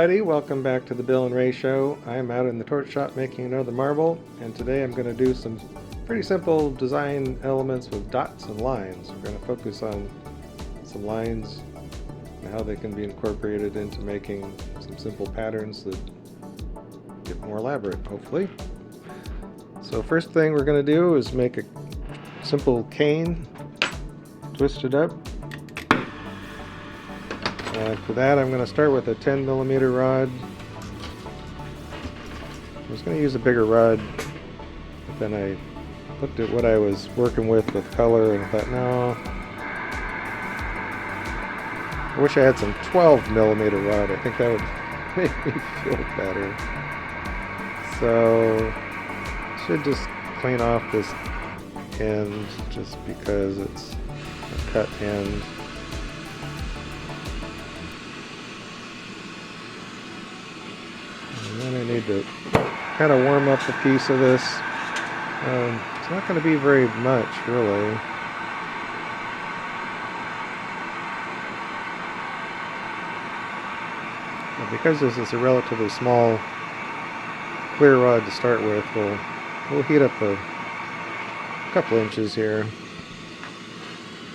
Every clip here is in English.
everybody, welcome back to the Bill and Ray Show. I'm out in the torch shop making another marble, and today I'm going to do some pretty simple design elements with dots and lines. We're going to focus on some lines and how they can be incorporated into making some simple patterns that get more elaborate, hopefully. So first thing we're going to do is make a simple cane, twist it up. For that I'm going to start with a 10mm rod. I was going to use a bigger rod, but then I looked at what I was working with color and I thought, no, I wish I had some 12mm rod. I think that would make me feel better. So I should just clean off this end just because it's a cut end. And then I need to kind of warm up a piece of this. It's not going to be very much, really. But because this is a relatively small clear rod to start with, we'll heat up a couple inches here.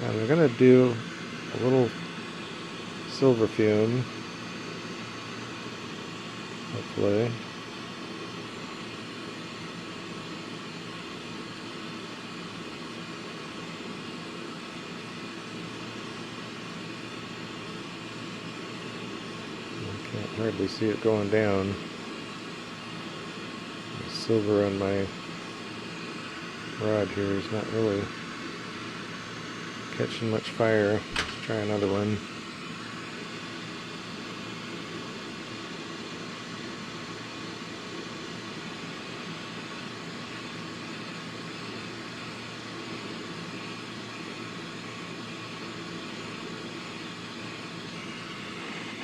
And we're going to do a little silver fume. Hopefully. I can't hardly see it going down. The silver on my rod here is not really catching much fire. Let's try another one.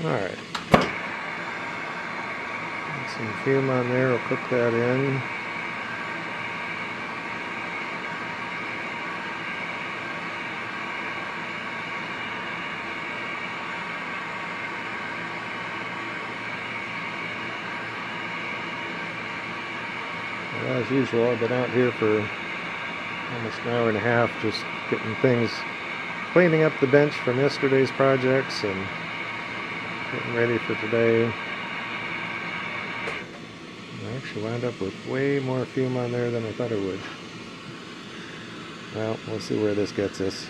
Alright, some fume on there, we'll cook that in. Well, as usual, I've been out here for almost an hour and a half just getting things, cleaning up the bench from yesterday's projects and getting ready for today. I actually wound up with way more fume on there than I thought I would. Well, we'll see where this gets us.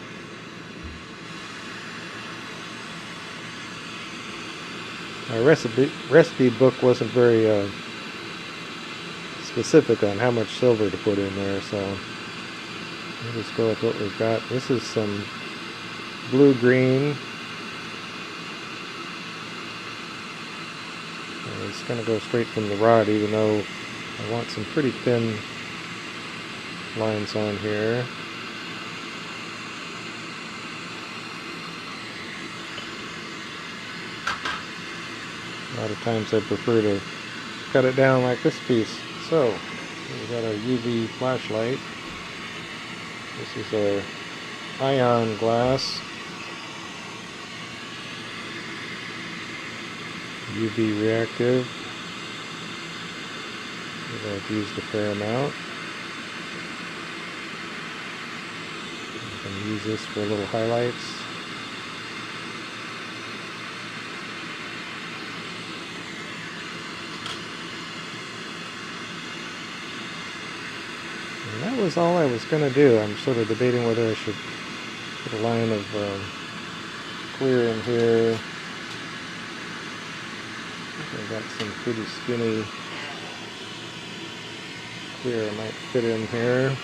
My recipe book wasn't very specific on how much silver to put in there, so we'll just go with what we've got. This is some blue-green. It's going to go straight from the rod, even though I want some pretty thin lines on here. A lot of times I prefer to cut it down like this piece. So, we've got our UV flashlight. This is our ion glass. UV reactive. I've used a fair amount. I'm going to use this for little highlights. And that was all I was going to do. I'm sort of debating whether I should put a line of clear in here. I've got some pretty skinny clear I might fit in here.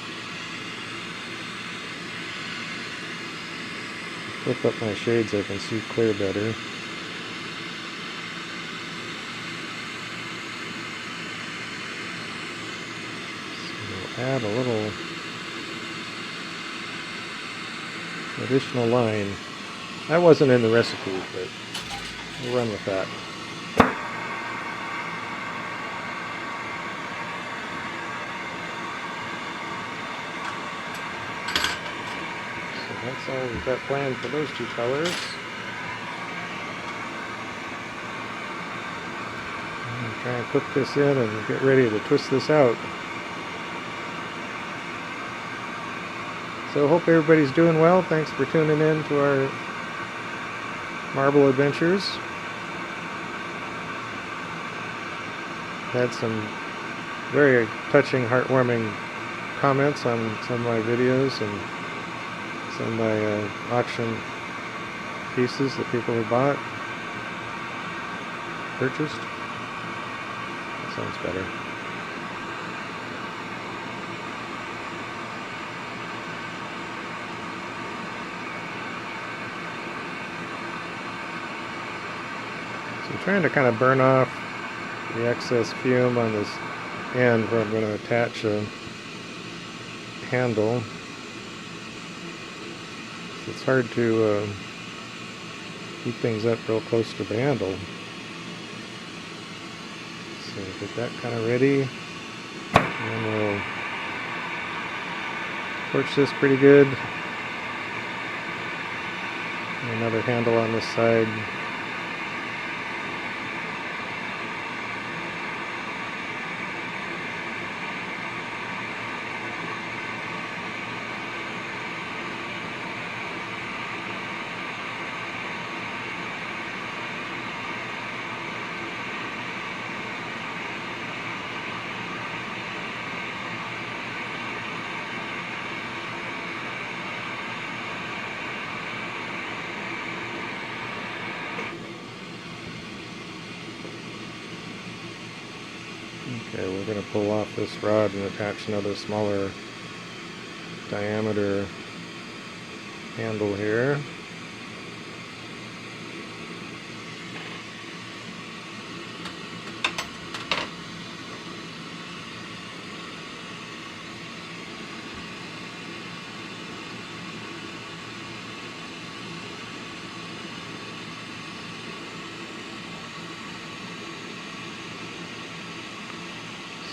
Flip up my shades, I can see clear better. So we'll add a little additional line. That wasn't in the recipe, but we'll run with that. That's all we've got planned for those two colors. Try and cook this in and get ready to twist this out. So hope everybody's doing well. Thanks for tuning in to our marble adventures. Had some very touching, heartwarming comments on some of my videos and some of my auction pieces that people have bought, purchased. That sounds better. So I'm trying to kind of burn off the excess fume on this end where I'm going to attach a handle. It's hard to keep things up real close to the handle. So get that kind of ready, and we'll torch this pretty good. And another handle on this side. Okay, we're going to pull off this rod and attach another smaller diameter handle here.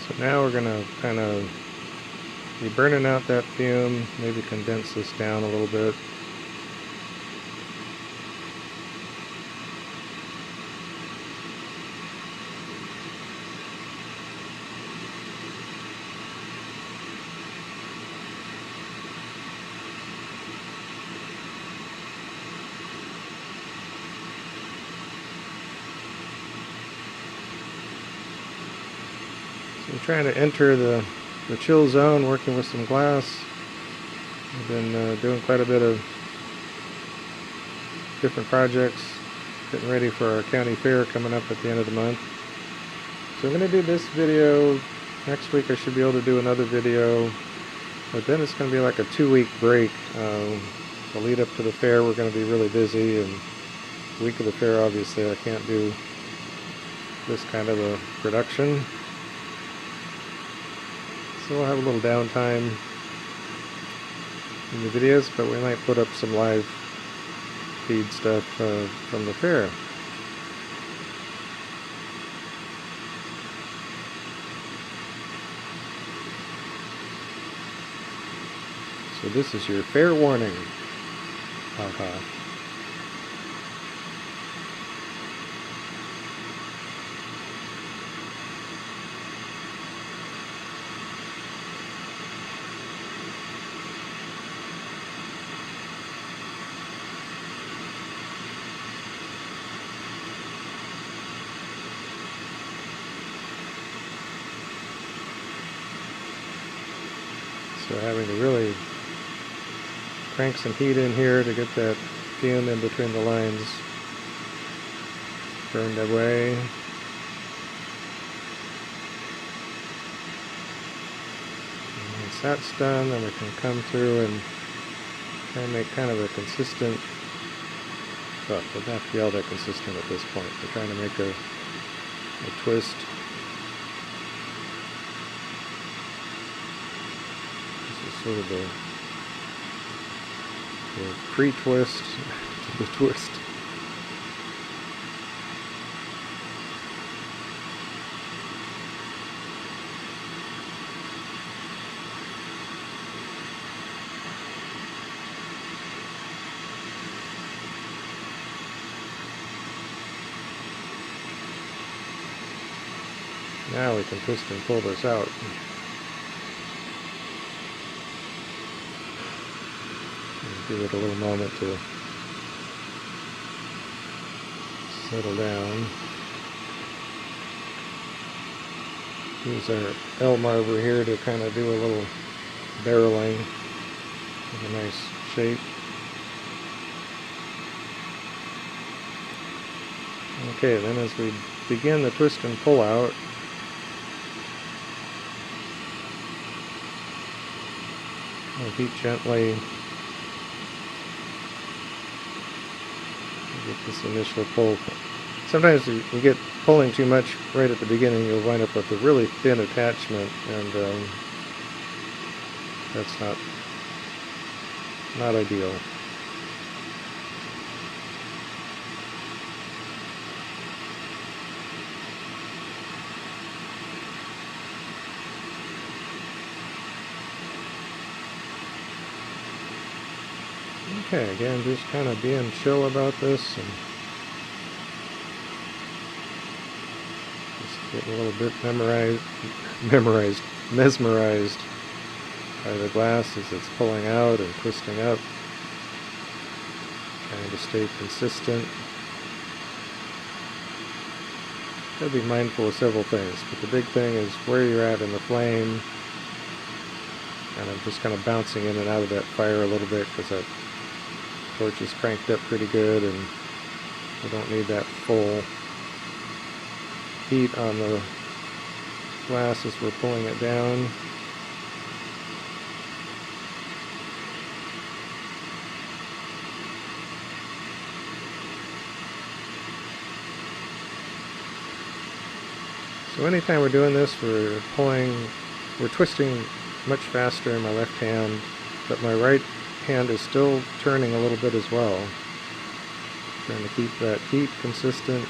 So now we're going to kind of be burning out that fume, maybe condense this down a little bit. I'm trying to enter the chill zone, working with some glass. I've been doing quite a bit of different projects, getting ready for our county fair coming up at the end of the month. So I'm going to do this video. Next week I should be able to do another video, but then it's going to be like a 2-week break. The lead up to the fair we're going to be really busy, and the week of the fair obviously I can't do this kind of a production. So we'll have a little downtime in the videos, but we might put up some live feed stuff from the fair. So this is your fair warning. Haha. So having to really crank some heat in here to get that fume in between the lines burned away. And once that's done, then we can come through and try and make kind of a consistent, well, it doesn't have to be all that consistent at this point. We're trying to make a twist. Sort of the pre-twist to the twist. Now we can twist and pull this out. Give it a little moment to settle down. Use our elm arbor here to kind of do a little barreling with a nice shape. Okay, then as we begin the twist and pull out, I'll heat gently. Get this initial pull. Sometimes you get pulling too much right at the beginning, you'll wind up with a really thin attachment, and that's not ideal. Okay, again, just kind of being chill about this and just getting a little bit mesmerized by the glass as it's pulling out and twisting up. Trying to stay consistent. Gotta be mindful of several things, but the big thing is where you're at in the flame. And I'm just kind of bouncing in and out of that fire a little bit because that torch is cranked up pretty good and we don't need that full heat on the glass as we're pulling it down. So anytime we're doing this, we're twisting much faster in my left hand, but my right hand is still turning a little bit as well. Trying to keep that heat consistent.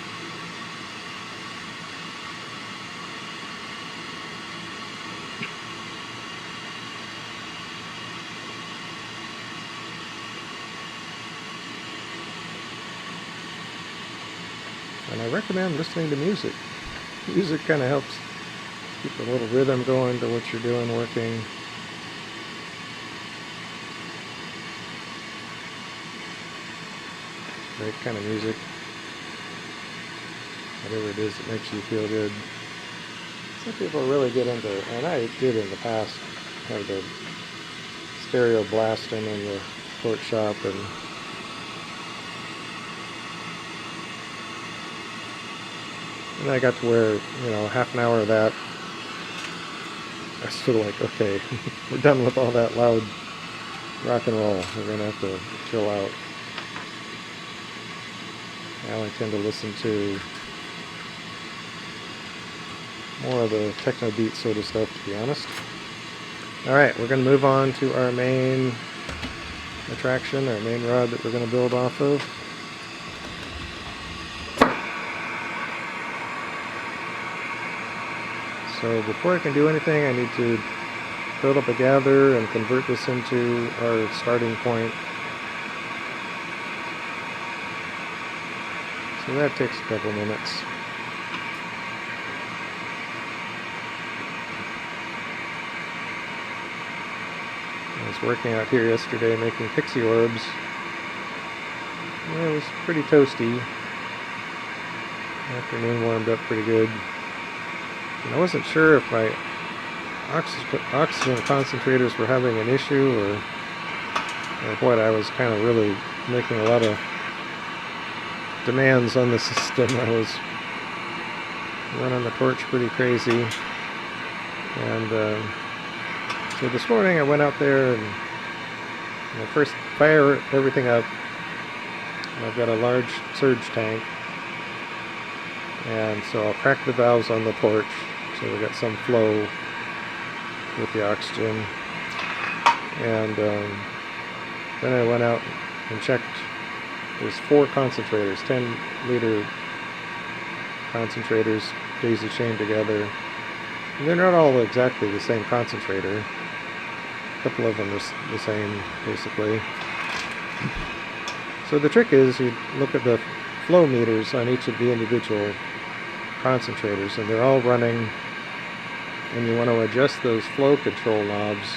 And I recommend listening to music. Music kind of helps keep a little rhythm going to what you're doing working. Great kind of music. Whatever it is that makes you feel good. Some people really get into, and I did in the past, have the stereo blasting in the torch shop, and I got to where, half an hour of that, I was sort of like, okay, we're done with all that loud rock and roll. We're going to have to chill out. Now I tend to listen to more of the techno beat sort of stuff, to be honest. Alright, we're going to move on to our main attraction, our main rod that we're going to build off of. So before I can do anything, I need to build up a gather and convert this into our starting point. So that takes a couple minutes. I was working out here yesterday making pixie orbs. Well, it was pretty toasty. The afternoon warmed up pretty good. And I wasn't sure if my oxygen concentrators were having an issue or what. I was kind of really making a lot of demands on the system. I was running the torch pretty crazy. And so this morning I went out there and first fire everything up. I've got a large surge tank. And so I'll crack the valves on the torch so we got some flow with the oxygen. And then I went out and checked. There's 4 concentrators, 10-liter concentrators, daisy chained together. And they're not all exactly the same concentrator. A couple of them are the same, basically. So the trick is you look at the flow meters on each of the individual concentrators, and they're all running, and you want to adjust those flow control knobs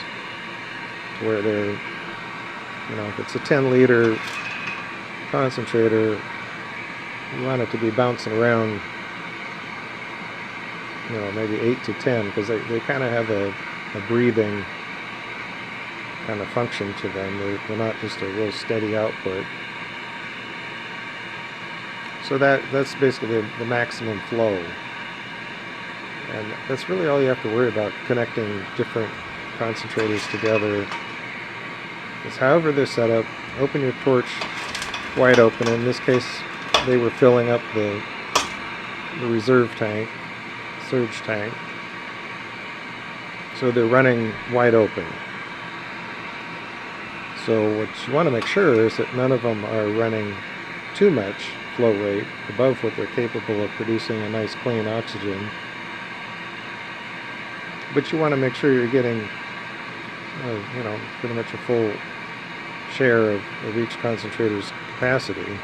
to where they're, you know, if it's a 10-liter concentrator, you want it to be bouncing around, you know, maybe 8 to 10, because they kind of have a breathing kind of function to them. They're not just a real steady output. So that's basically the maximum flow. And that's really all you have to worry about, connecting different concentrators together. Is however they're set up, open your torch wide open. In this case, they were filling up the reserve tank, surge tank. So they're running wide open. So what you want to make sure is that none of them are running too much flow rate above what they're capable of producing a nice clean oxygen. But you want to make sure you're getting, you know, pretty much a full share of each concentrator's capacity.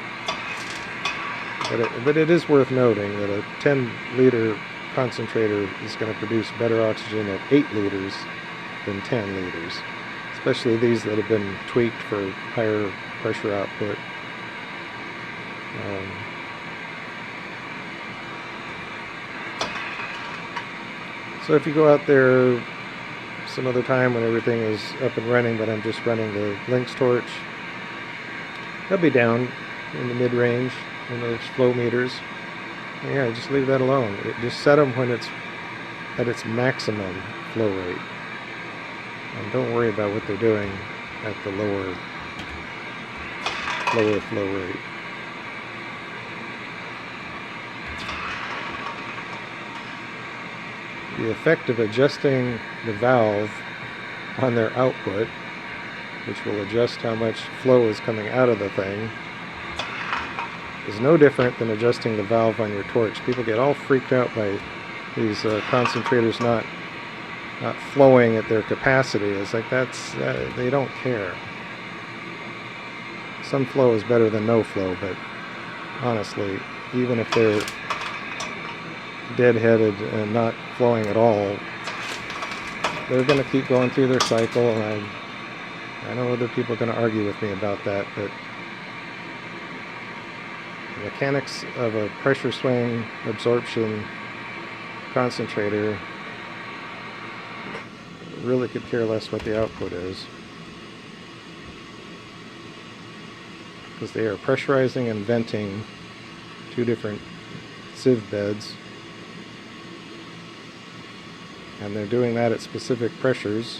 But it is worth noting that a 10-liter concentrator is going to produce better oxygen at 8 liters than 10 liters, especially these that have been tweaked for higher pressure output. So if you go out there some other time when everything is up and running, but I'm just running the Lynx torch, they'll be down in the mid-range in those flow meters. And yeah, just leave that alone. Just set them when it's at its maximum flow rate. And don't worry about what they're doing at the lower flow rate. The effect of adjusting the valve on their output, which will adjust how much flow is coming out of the thing, is no different than adjusting the valve on your torch. People get all freaked out by these concentrators not flowing at their capacity. It's like they don't care. Some flow is better than no flow, but honestly, even if they're deadheaded and not flowing at all, they're going to keep going through their cycle. And I know other people are going to argue with me about that, but the mechanics of a pressure swing absorption concentrator really could care less what the output is, because they are pressurizing and venting two different sieve beds, and they're doing that at specific pressures.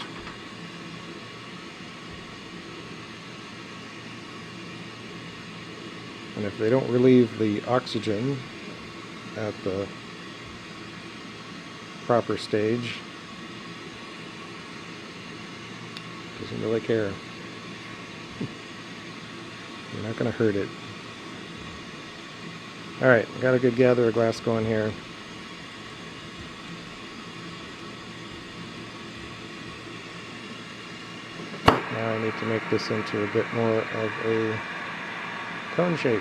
And if they don't relieve the oxygen at the proper stage, doesn't really care. You're not going to hurt it. Alright, got a good gather of glass going here. Now I need to make this into a bit more of a cone shape.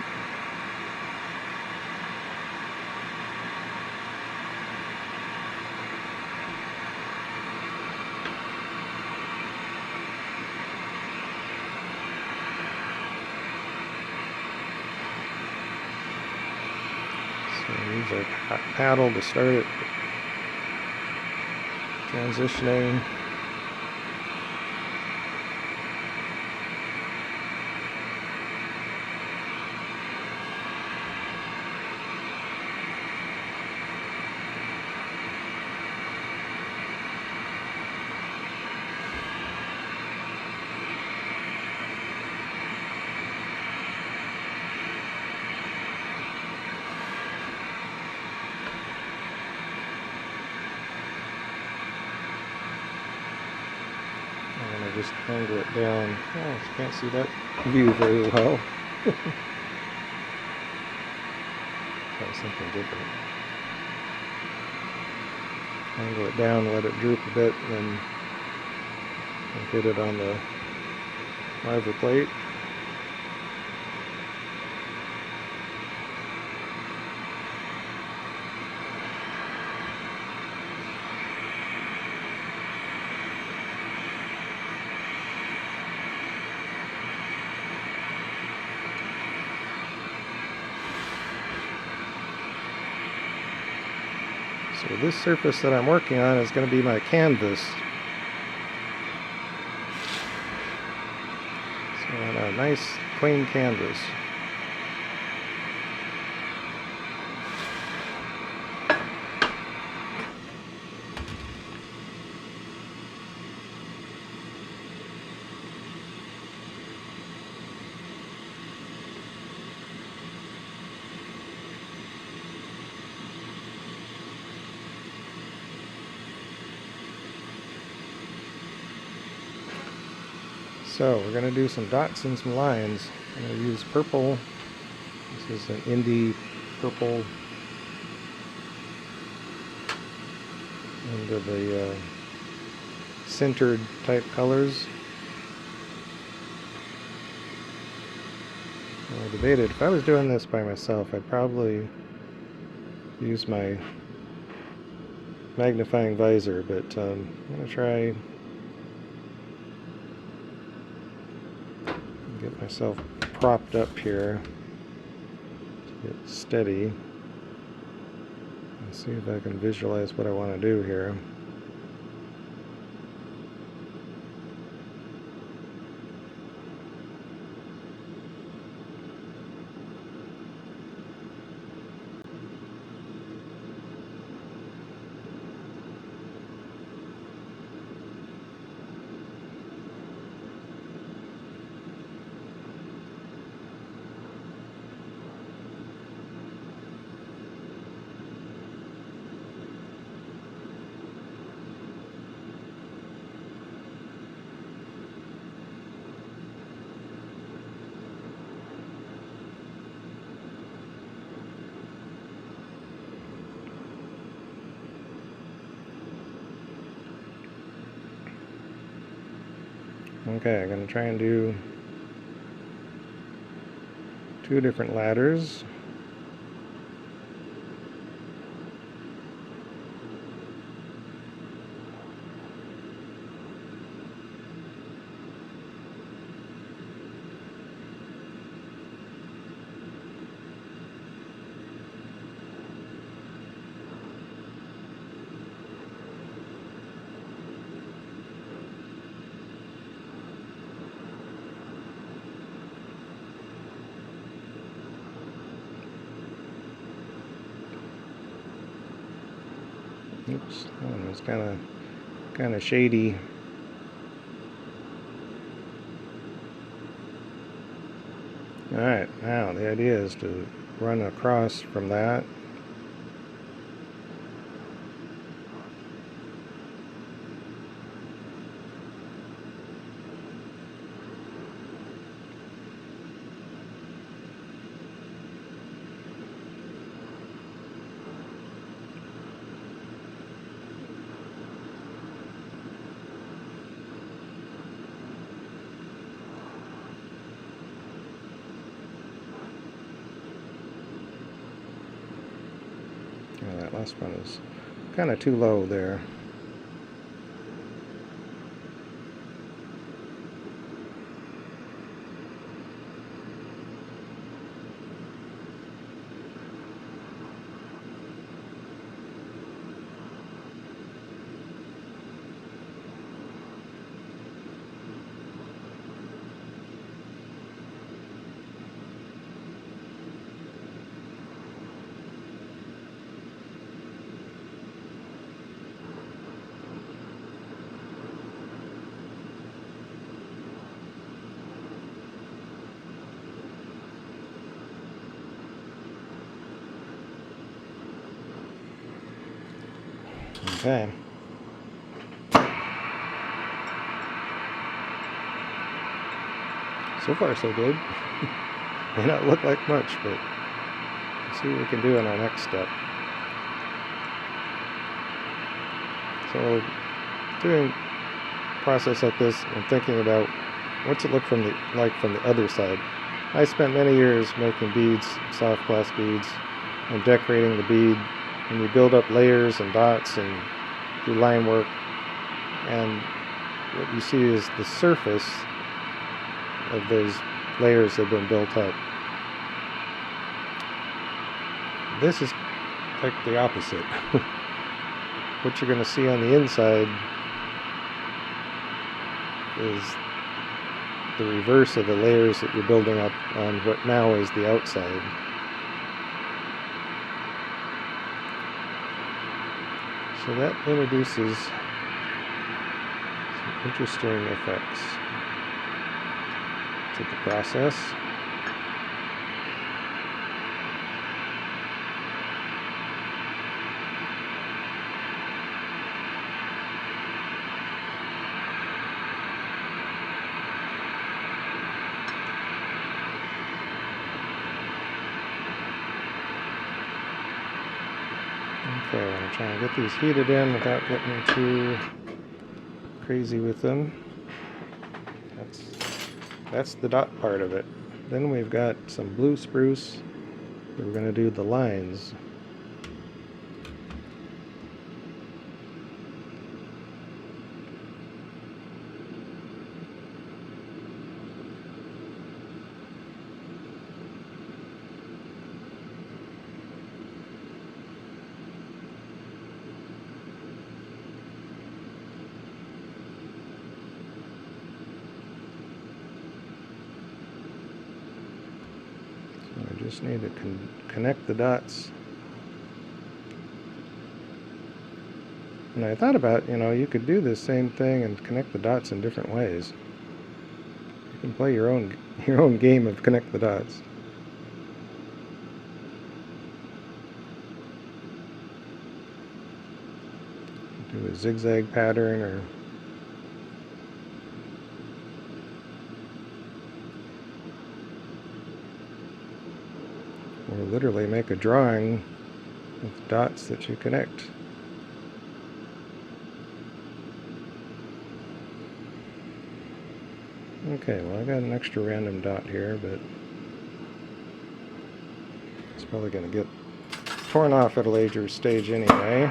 So use our paddle to start it transitioning. Just angle it down. Oh, you can't see that view very well. Try something different. Angle it down, let it droop a bit, and then hit it on the river plate. So this surface that I'm working on is going to be my canvas. So I want a nice clean canvas. So we're going to do some dots and some lines. I'm going to use purple. This is an Indy purple into the centered type colors. I debated if I was doing this by myself, I'd probably use my magnifying visor, but I'm going to try get myself propped up here to get steady and see if I can visualize what I want to do here. Okay, I'm going to try and do 2 different ladders. Oops, that one was kind of shady. Alright, now the idea is to run across from that. That last one is kind of too low there. Okay. So far so good. May not look like much, but let's see what we can do in our next step. So doing a process like this, I'm thinking about what's it look like from the other side. I spent many years making beads, soft glass beads, and decorating the bead, and you build up layers and dots and do line work, and what you see is the surface of those layers that have been built up. This is like the opposite. what you're going to see on the inside is the reverse of the layers that you're building up on what now is the outside. So that introduces some interesting effects to the process. Okay, I'm going to try and get these heated in without getting too crazy with them. That's the dot part of it. Then we've got some blue spruce that we're going to do the lines. I just need to connect the dots. And I thought about, you could do this same thing and connect the dots in different ways. You can play your own game of connect the dots. Do a zigzag pattern or literally make a drawing with dots that you connect. Okay, well I got an extra random dot here, but it's probably going to get torn off at a later stage anyway.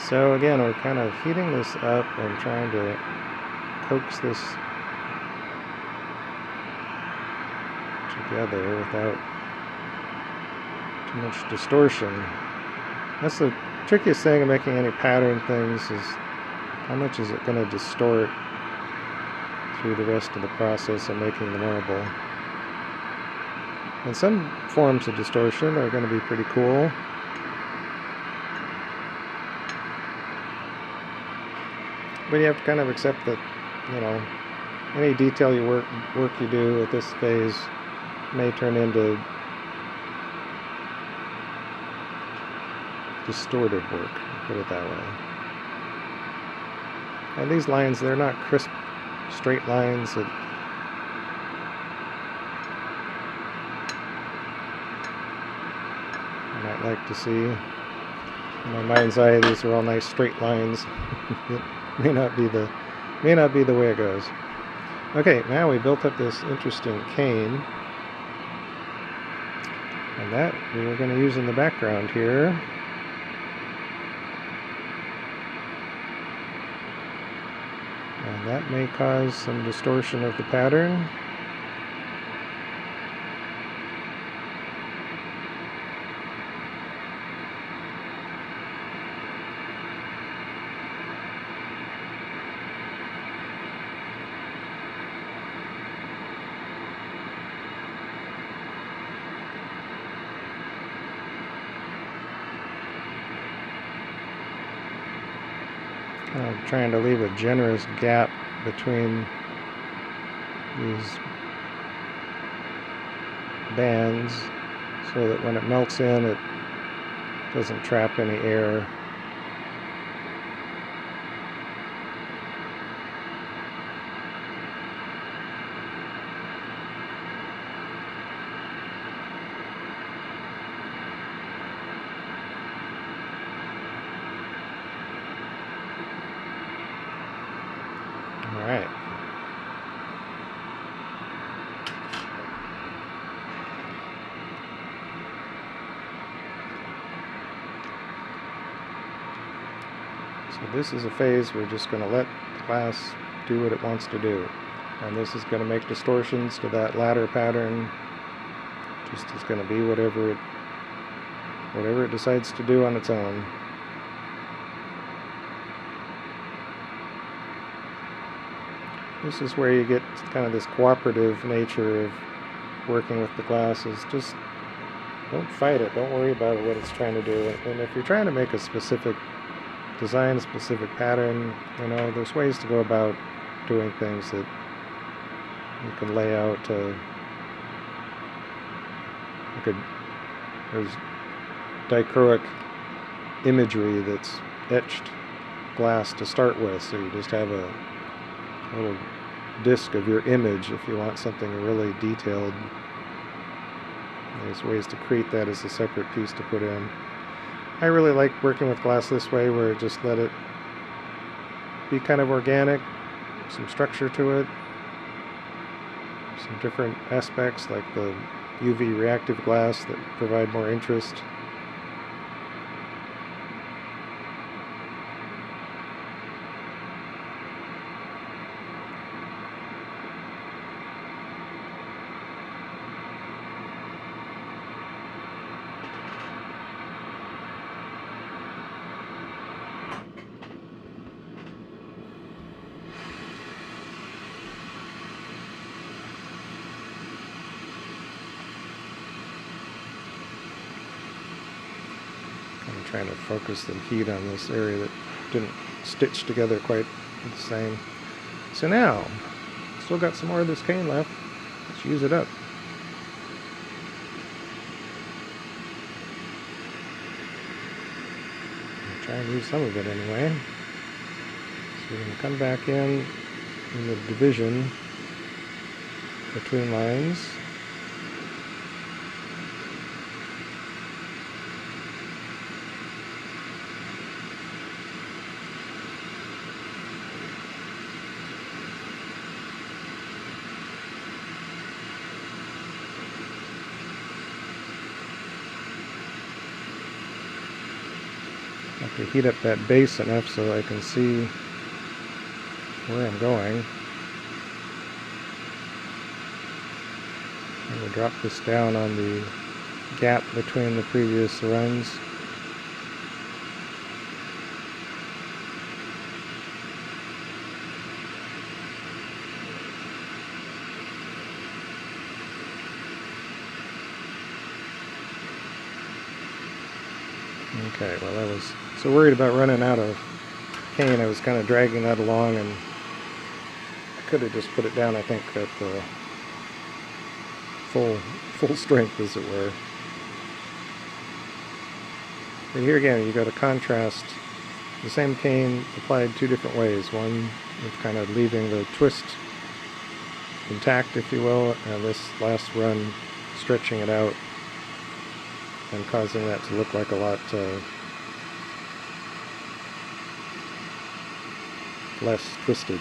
So again, we're kind of heating this up and trying to coax this together without too much distortion. That's the trickiest thing of making any pattern things, is how much is it going to distort through the rest of the process of making the marble. And some forms of distortion are going to be pretty cool. But you have to kind of accept that, any detail work you do at this phase may turn into distorted work, put it that way. And these lines, they're not crisp, straight lines that I might like to see. In my mind's eye, these are all nice straight lines. It may not be the way it goes. Okay, now we built up this interesting cane. And that we were going to use in the background here. And that may cause some distortion of the pattern. Trying to leave a generous gap between these bands so that when it melts in, it doesn't trap any air. Alright. So this is a phase we're just going to let the glass do what it wants to do. And this is going to make distortions to that ladder pattern. Just is going to be whatever it whatever it decides to do on its own. This is where you get kind of this cooperative nature of working with the glass. Is just don't fight it. Don't worry about what it's trying to do. And if you're trying to make a specific design, a specific pattern, you know, there's ways to go about doing things that you can lay out. There's dichroic imagery that's etched glass to start with, so you just have a little disc of your image if you want something really detailed. There's ways to create that as a separate piece to put in. I really like working with glass this way, where just let it be kind of organic, some structure to it, some different aspects like the UV reactive glass that provide more interest. I'm trying to focus the heat on this area that didn't stitch together quite the same. So now, still got some more of this cane left. Let's use it up. I'll try and use some of it anyway. So we're going to come back in the division between lines. I have to heat up that base enough so I can see where I'm going. I'm going to drop this down on the gap between the previous runs. Okay, well, I was so worried about running out of cane, I was kind of dragging that along, and I could have just put it down, I think, at the full strength, as it were. But here again, you got to contrast the same cane applied two different ways. One with kind of leaving the twist intact, if you will, and this last run stretching it out and causing that to look like a lot less twisted.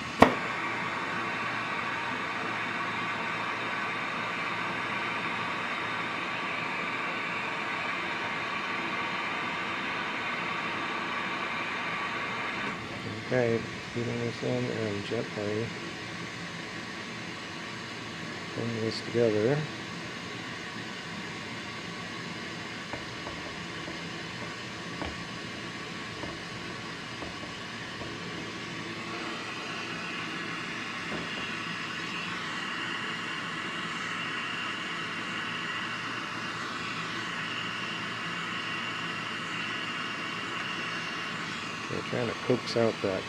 Okay, feeding this in and gently bring this together. Okay, trying to coax out that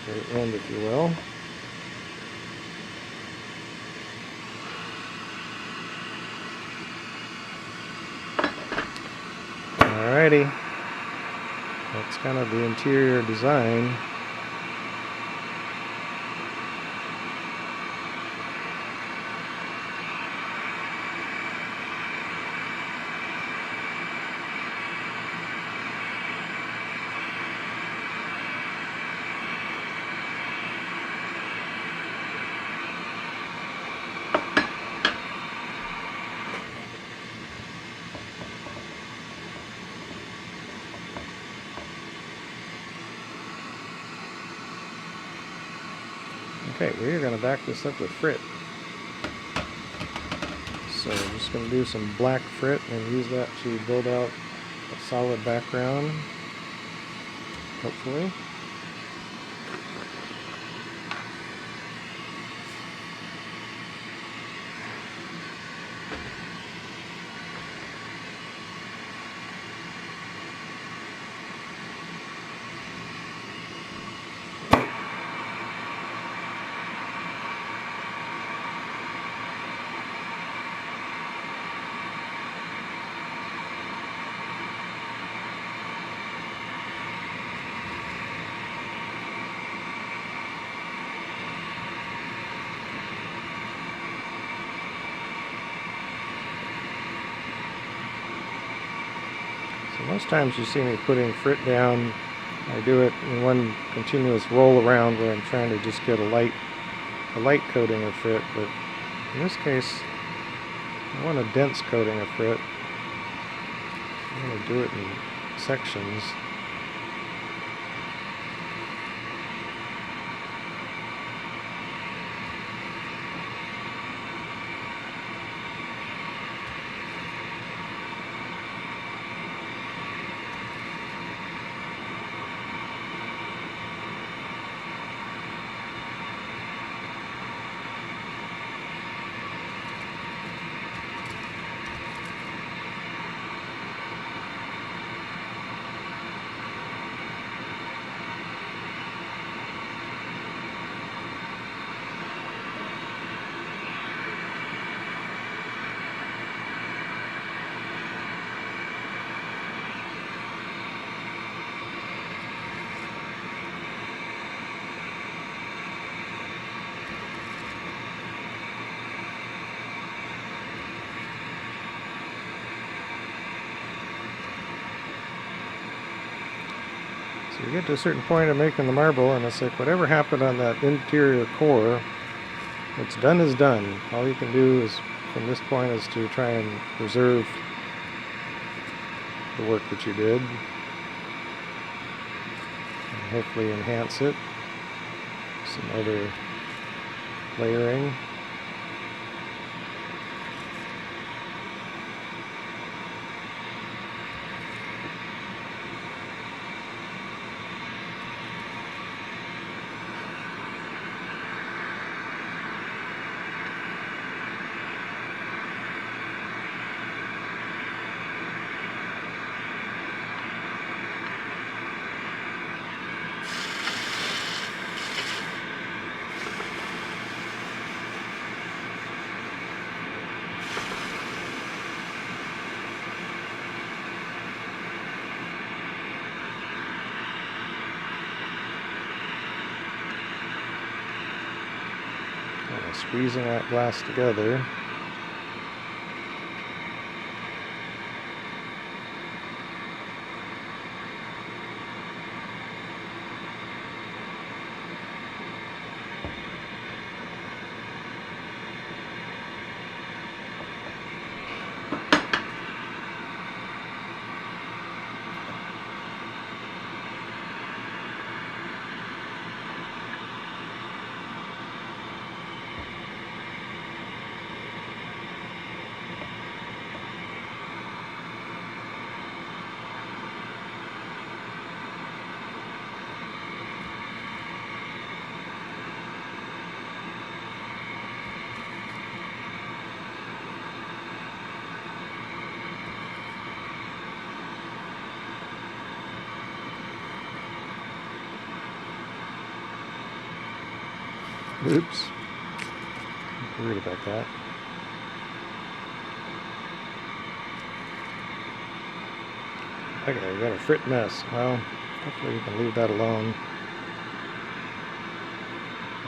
very end, if you will. Alrighty, that's kind of the interior design. Okay, we're going to back this up with frit. So I'm just going to do some black frit and use that to build out a solid background, hopefully. Most times you see me putting frit down, I do it in one continuous roll around where I'm trying to just get a light coating of frit, but in this case I want a dense coating of frit. I'm going to do it in sections. So you get to a certain point of making the marble, and it's like whatever happened on that interior core, what's done is done. All you can do is, from this point, is to try and preserve the work that you did, and hopefully enhance it. Some other layering. Squeezing that glass together. Oops. I'm worried about that. Okay, we got a frit mess. Well, hopefully we can leave that alone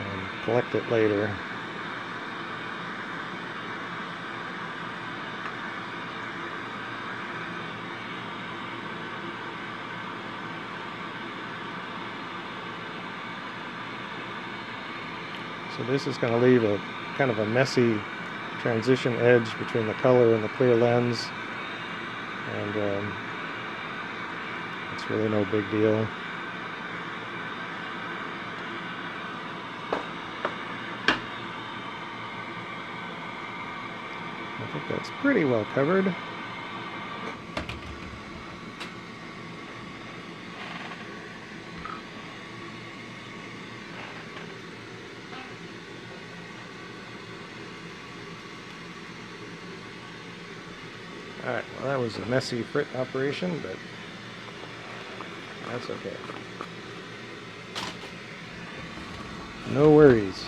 and collect it later. So this is going to leave a kind of a messy transition edge between the color and the clear lens, and it's really no big deal. I think that's pretty well covered. Alright, well that was a messy frit operation, but that's okay. No worries.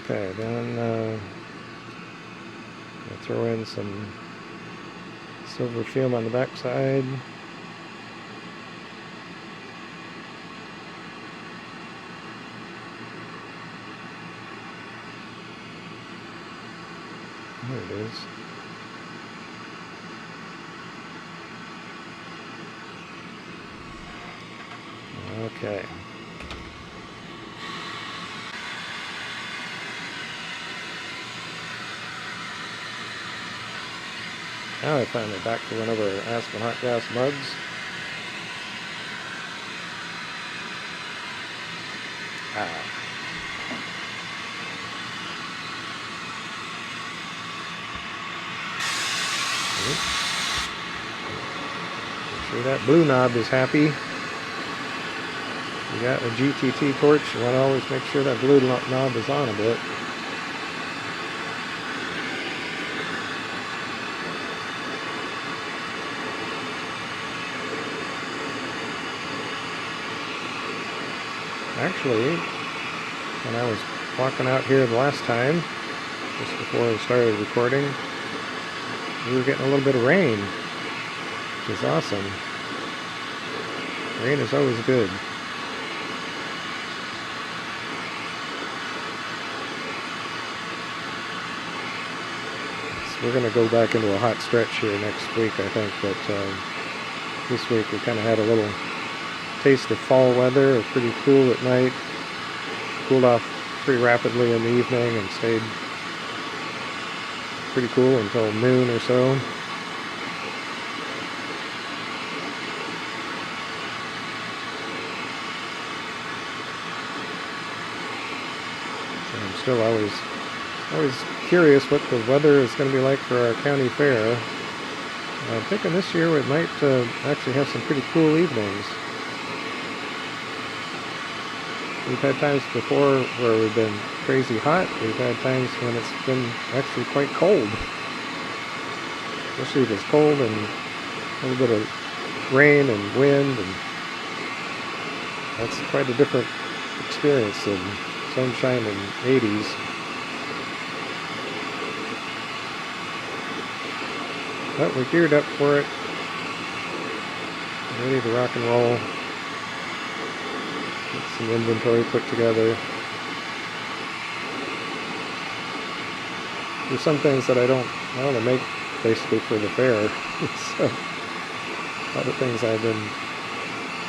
Okay, then I'll throw in some silver fume on the back side. There it is. Okay. Now I finally back to one of our Aspen hot gas mugs. Make sure that blue knob is happy. You got a GTT torch, you want to always make sure that blue knob is on a bit. Actually, when I was walking out here the last time, just before I started recording, we were getting a little bit of rain, which is awesome. Rain is always good. So we're going to go back into a hot stretch here next week, I think, but this week we kind of had a little taste of fall weather. It was pretty cool at night, cooled off pretty rapidly in the evening and stayed pretty cool until noon or so. So I'm still always curious what the weather is going to be like for our county fair. I'm thinking this year we might actually have some pretty cool evenings. We've had times before where we've been crazy hot. We've had times when it's been actually quite cold. Especially if it's cold and a little bit of rain and wind, and that's quite a different experience than sunshine and 80s. But we're geared up for it. Ready to rock and roll. Get some inventory put together. There's some things that I want to make basically for the fair. So a lot of things I've been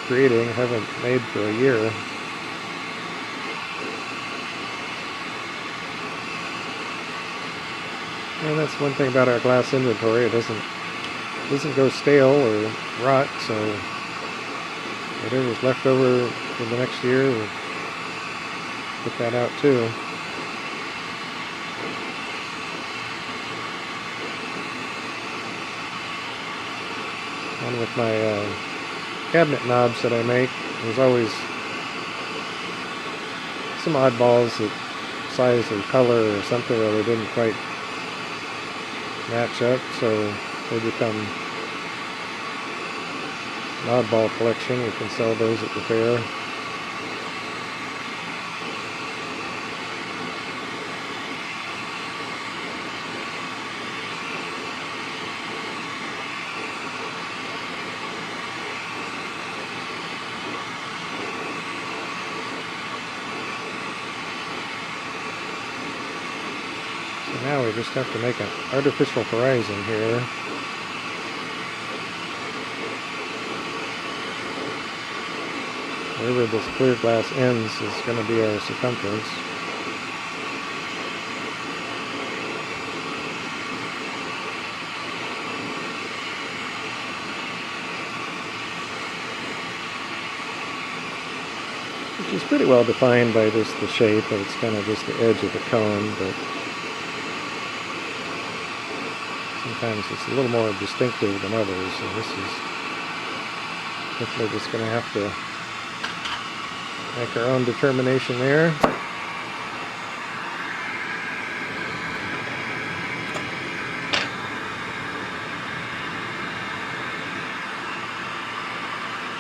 creating haven't made for a year. And that's one thing about our glass inventory. It doesn't go stale or rot, so whatever's left over for the next year, we'll put that out too. And with my cabinet knobs that I make, there's always some oddballs that size or color or something or other didn't quite match up, so they become an oddball collection. We can sell those at the fair. Now we just have to make an artificial horizon here. Wherever this clear glass ends is going to be our circumference. is pretty well defined by just the shape. It's kind of just the edge of the cone, but sometimes it's a little more distinctive than others, and this is definitely just going to have to make our own determination there.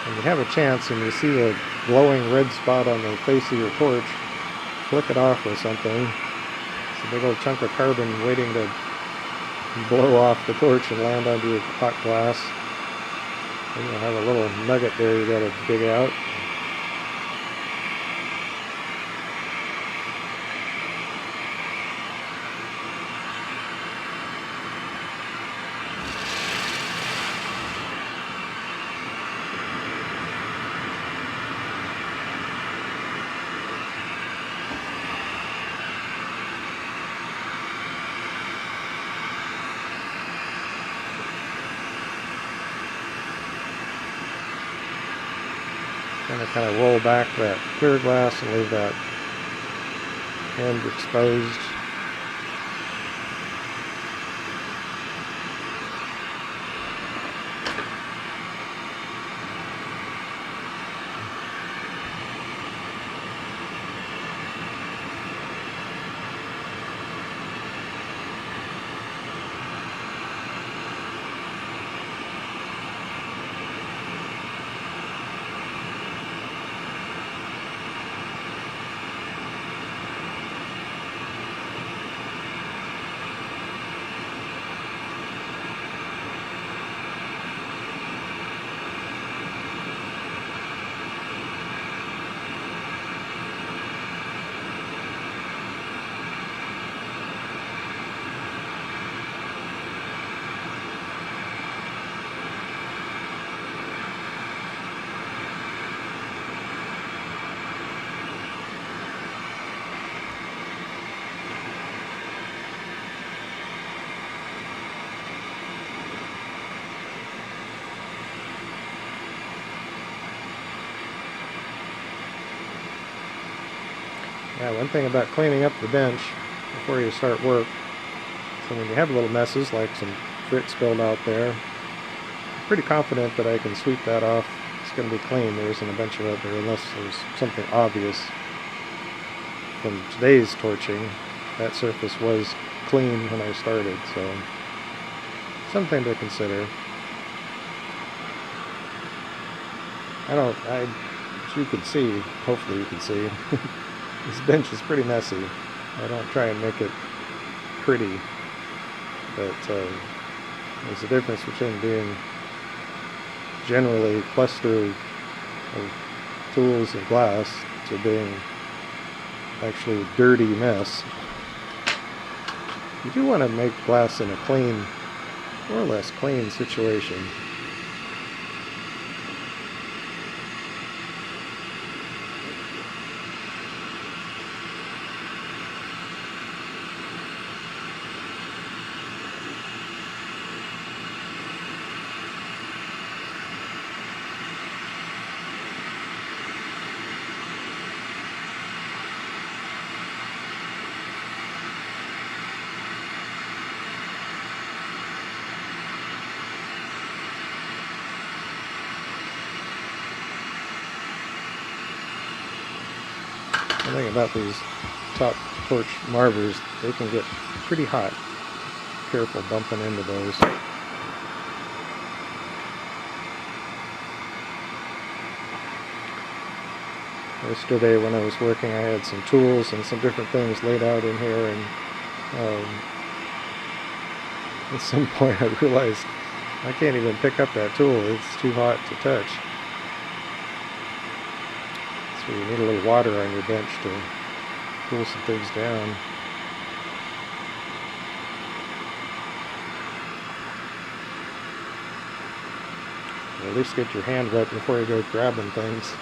When you have a chance and you see a glowing red spot on the face of your torch, flick it off with something. It's a big old chunk of carbon waiting to blow off the torch and land onto your hot glass. And you'll have a little nugget there you gotta dig out. Kind of roll back that clear glass and leave that end exposed. Yeah, one thing about cleaning up the bench before you start work, so when you have little messes like some frit spilled out there, I'm pretty confident that I can sweep that off. It's going to be clean. There isn't a bunch of it there unless there's something obvious. From today's torching, that surface was clean when I started, so something to consider. As you can see, hopefully you can see, this bench is pretty messy. I don't try and make it pretty, but there's a difference between being generally cluster of tools and glass to being actually a dirty mess. You do want to make glass in a clean, more or less clean situation. The thing about these top torch marbers, they can get pretty hot. Careful bumping into those. Yesterday when I was working, I had some tools and some different things laid out in here, and at some point I realized I can't even pick up that tool. It's too hot to touch. So you need a little water on your bench to cool some things down. Or at least get your hand wet before you go grabbing things.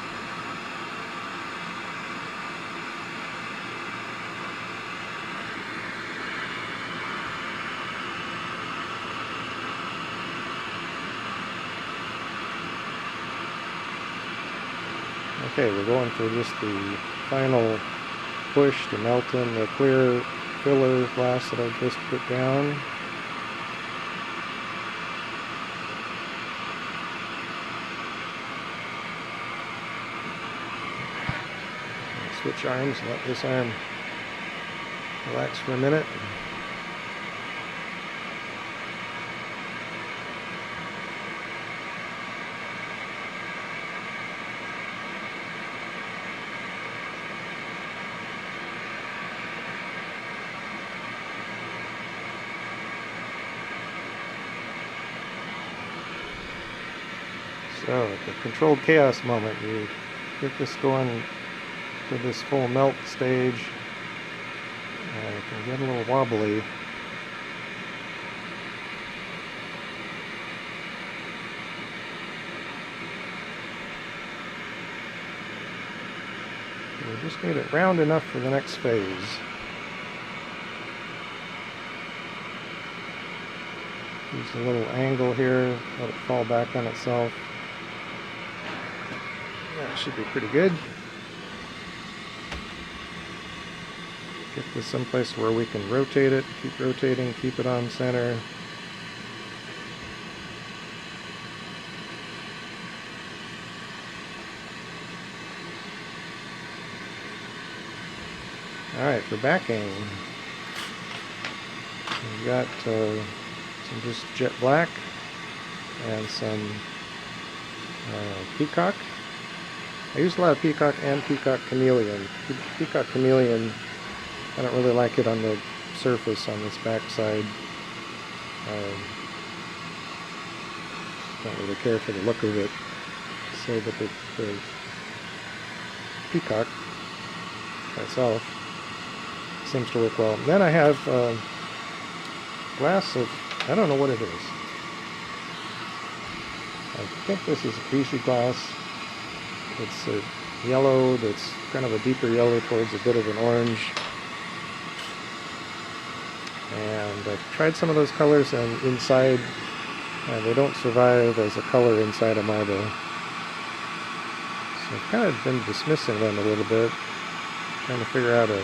Okay, we're going for just the final push to melt in the clear filler glass that I've just put down. Switch arms, let this arm relax for a minute. So at the controlled chaos moment, you get this going to this full melt stage. It can get a little wobbly. We just need it round enough for the next phase. Use a little angle here, let it fall back on itself. That should be pretty good. Get this someplace where we can rotate it, keep rotating, keep it on center. Alright, for backing, we've got some just jet black and some Peacock. I use a lot of Peacock and Peacock Chameleon. Peacock Chameleon, I don't really like it on the surface on this back side. Don't really care for the look of it. So, but the Peacock by itself seems to work well. And then I have glass of, I don't know what it is. I think this is Greasy glass. It's a yellow that's kind of a deeper yellow towards a bit of an orange. And I've tried some of those colors, and inside they don't survive as a color inside a marble. So I've kind of been dismissing them a little bit, trying to figure out a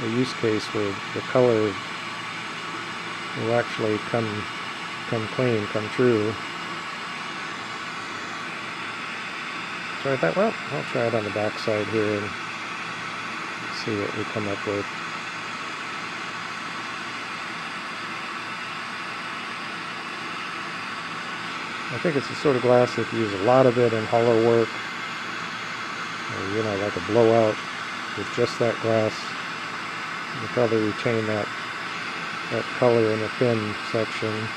use case where the color will actually come clean, come true. So I thought, well, I'll try it on the back side here and see what we come up with. I think it's the sort of glass that if you use a lot of it in hollow work, or, you know, like a blowout with just that glass, you'll probably retain that color in the thin section.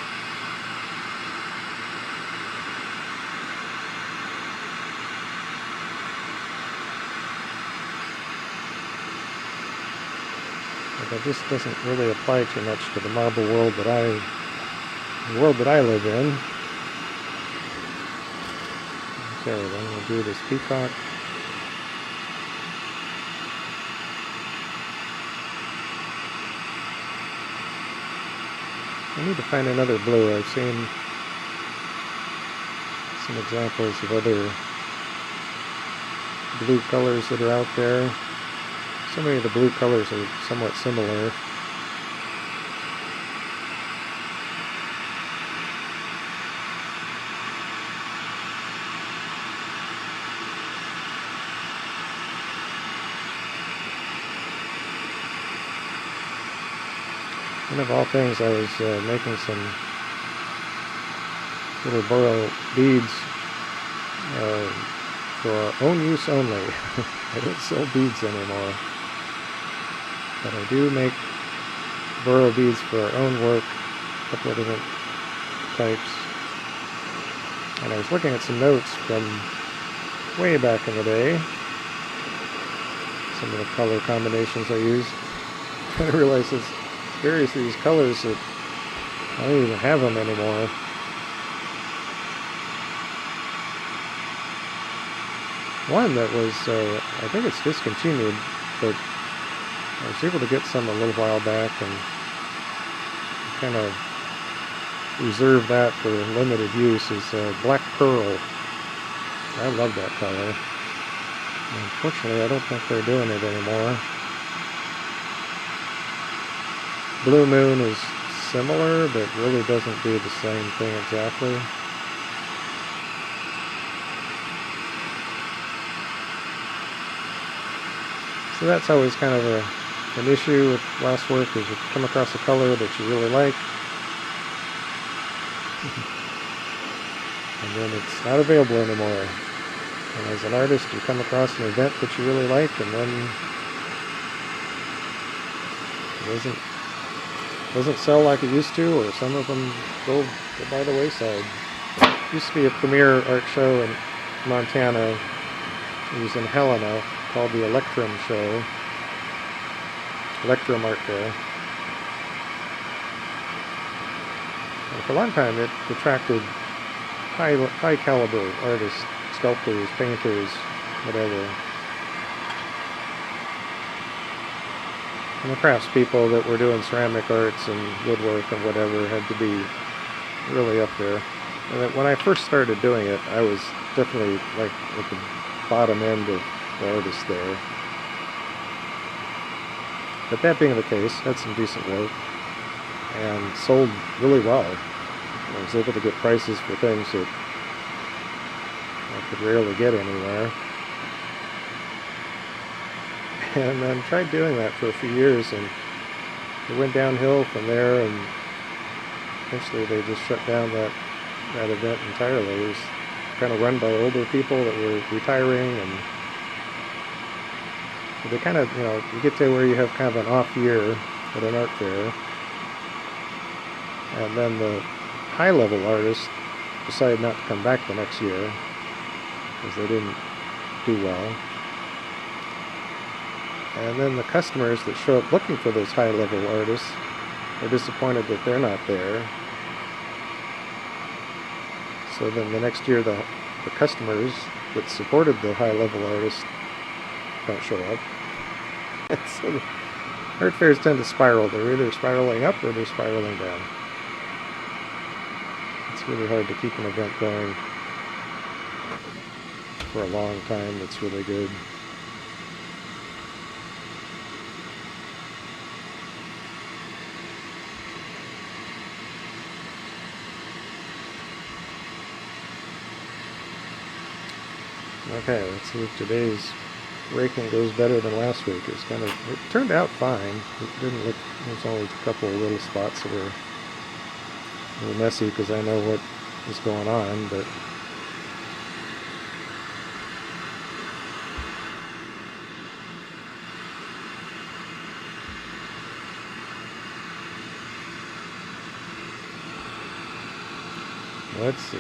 But that just doesn't really apply too much to the marble world that I live in. Okay, then we'll do this Peacock. I need to find another blue. I've seen some examples of other blue colors that are out there. So many of the blue colors are somewhat similar. And of all things, I was making some little boro beads for our own use only. I don't sell beads anymore. But I do make boro beads for our own work, a couple of different types. And I was looking at some notes from way back in the day, some of the color combinations I used. I realized there's various of these colors that I don't even have them anymore. One that was, I think it's discontinued, but I was able to get some a little while back and kind of reserve that for limited use, is Black Pearl. I love that color. Unfortunately, I don't think they're doing it anymore. Blue Moon is similar, but really doesn't do the same thing exactly. So that's always kind of an issue with glasswork, is you come across a color that you really like, and then it's not available anymore. And as an artist, you come across an event that you really like, and then it doesn't sell like it used to, or some of them go by the wayside. It used to be a premier art show in Montana. It was in Helena, called the Electrum Show, Electrum Art Fair. And for a long time, it attracted high caliber artists, sculptors, painters, whatever. And the craftspeople that were doing ceramic arts and woodwork and whatever had to be really up there. And when I first started doing it, I was definitely like at the bottom end of the artists there. But that being the case, had some decent work and sold really well. I was able to get prices for things that I could rarely get anywhere. And then tried doing that for a few years, and it went downhill from there, and eventually they just shut down that event entirely. It was kind of run by older people that were retiring, and they kind of, you get to where you have kind of an off year at an art fair, and then the high-level artists decide not to come back the next year because they didn't do well. And then the customers that show up looking for those high-level artists are disappointed that they're not there. So then the next year, the customers that supported the high-level artists don't show up. And so the art fairs tend to spiral. They're either spiraling up or they're spiraling down. It's really hard to keep an event going for a long time that's really good. Okay, let's see if today's raking goes better than last week. It turned out fine. It didn't look, there's only a couple of little spots that were a little messy because I know what is going on, but let's see.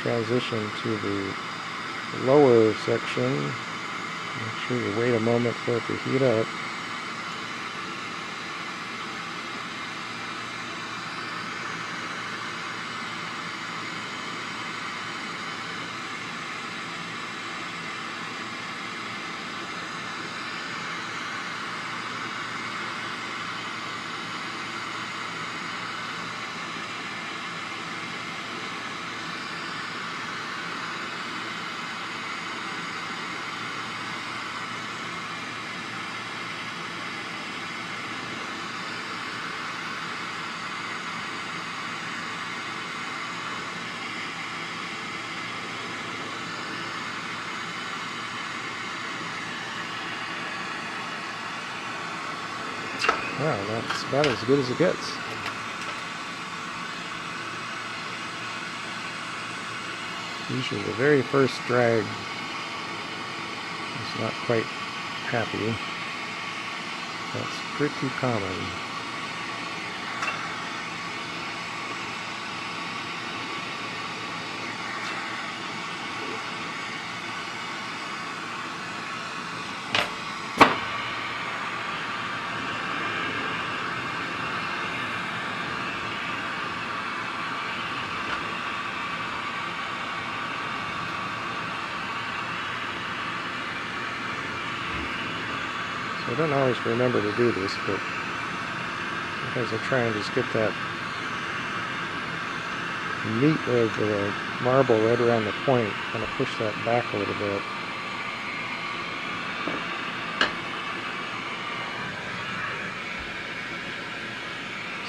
Transition to the lower section. Make sure you wait a moment for it to heat up. Wow, that's about as good as it gets. Usually the very first drag is not quite happy. That's pretty common. I don't always remember to do this, but sometimes I try and just get that meat of the marble right around the point, kind of push that back a little bit.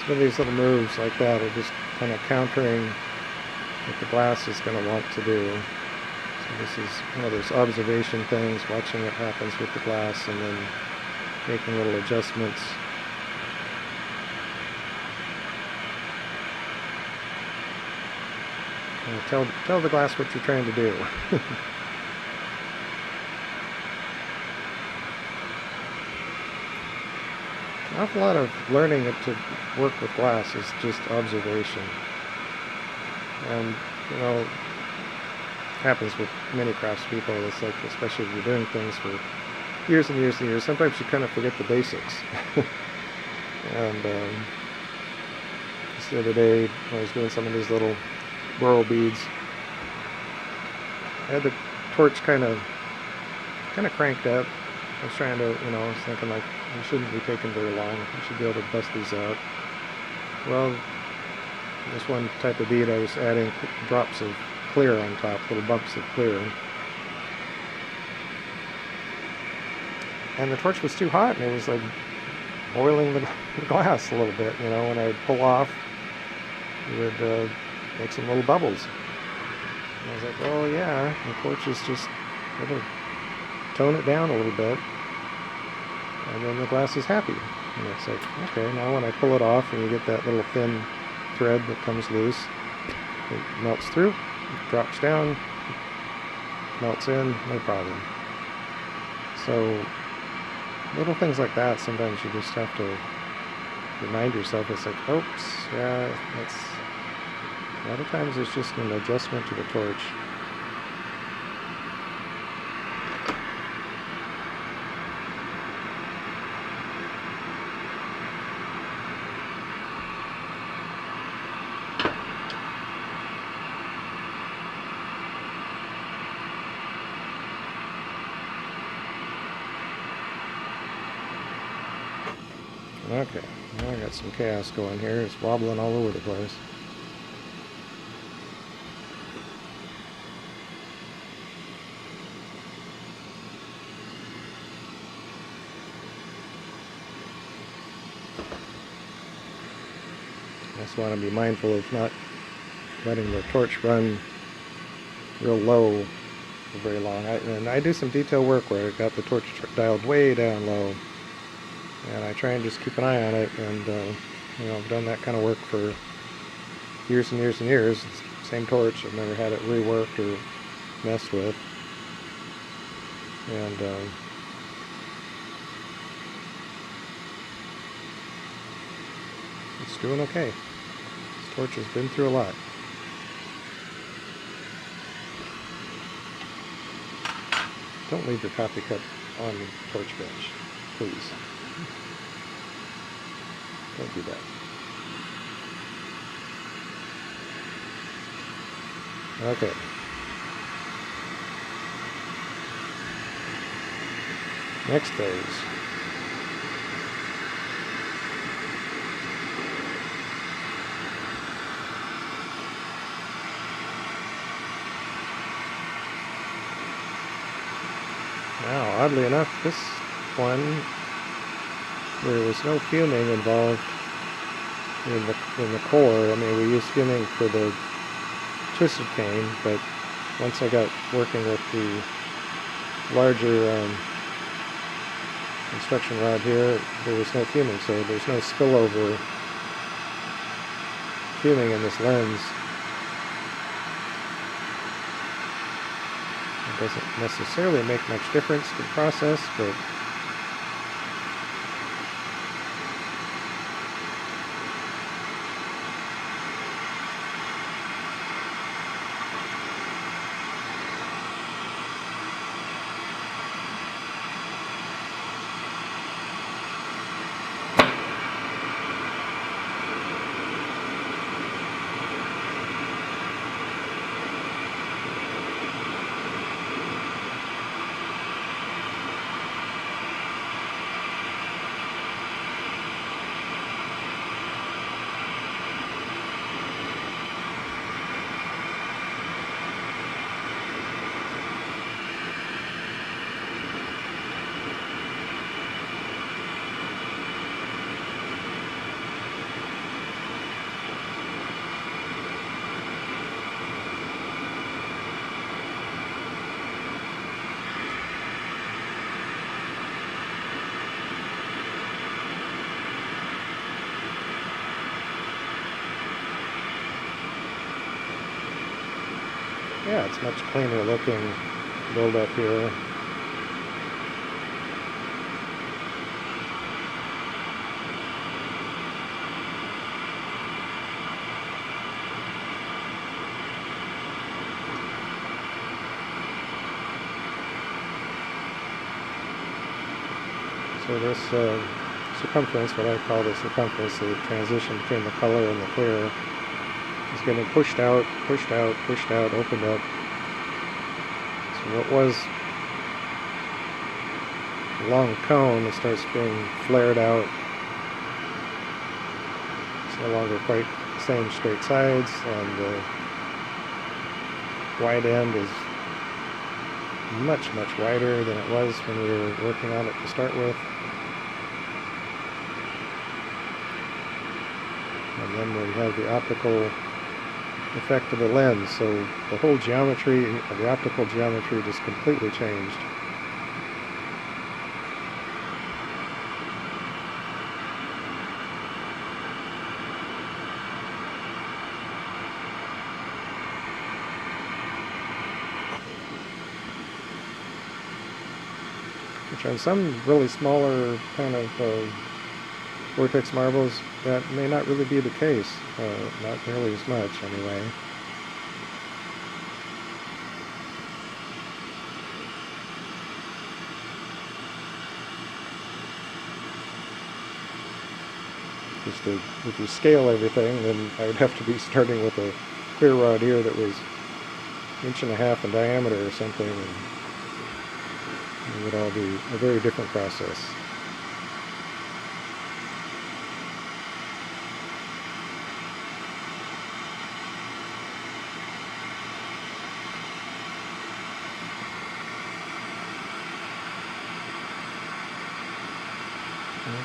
Some of these little moves like that are just kind of countering what the glass is going to want to do. So this is one of those observation things, watching what happens with the glass and then making little adjustments. Tell the glass what you're trying to do. An awful lot of learning to work with glass is just observation. And, you know, happens with many craftspeople. It's like, especially if you're doing things for years and years and years, sometimes you kind of forget the basics. And just the other day, I was doing some of these little burl beads. I had the torch kind of cranked up. I was trying to, I was thinking like, it shouldn't be taking very long. I should be able to bust these out. Well, this one type of bead, I was adding drops of clear on top, little bumps of clear. And the torch was too hot, and it was like boiling the glass a little bit. When I would pull off, it would make some little bubbles. And I was like, oh yeah, the torch is just going to tone it down a little bit, and then the glass is happy. And it's like, okay, now when I pull it off and you get that little thin thread that comes loose, it melts through, it drops down, melts in, no problem. So little things like that, sometimes you just have to remind yourself. It's like, oops, yeah, that's, a lot of times it's just an adjustment to the torch. Okay, now I got some chaos going here. It's wobbling all over the place. I just want to be mindful of not letting the torch run real low for very long. And I do some detail work where I got the torch dialed way down low. And I try and just keep an eye on it, and I've done that kind of work for years and years and years. It's the same torch. I've never had it reworked or messed with. And it's doing okay. This torch has been through a lot. Don't leave your coffee cup on the torch bench, please. Don't do that. Okay. Next phase. Now, oddly enough, this one, there was no fuming involved in the core. I mean, we used fuming for the twisted cane, but once I got working with the larger construction rod here, there was no fuming, so there's no spillover fuming in this lens. It doesn't necessarily make much difference to the process, but yeah, it's much cleaner looking build up here. So this circumference, what I call the circumference, the transition between the color and the clear, is getting pushed out, pushed out, pushed out, opened up. So what was a long cone, it starts being flared out. It's no longer quite the same straight sides, and the wide end is much, much wider than it was when we were working on it to start with. And then we have the optical effect of the lens, so the whole geometry, the optical geometry just completely changed. Which on some really smaller kind of Vortex marbles, that may not really be the case, not nearly as much anyway. Just to, if you scale everything, then I would have to be starting with a clear rod here that was 1.5 inches in diameter or something, and it would all be a very different process.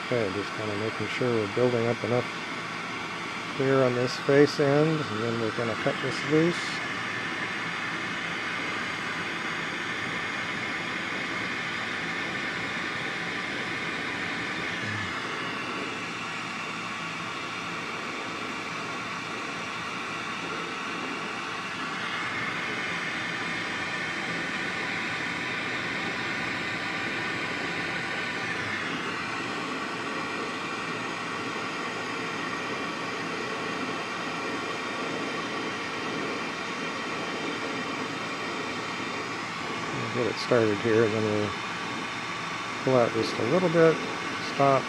Okay, just kind of making sure we're building up enough clear on this face end, and then we're going to cut this loose. Get it started here, and then we'll pull out just a little bit, stop,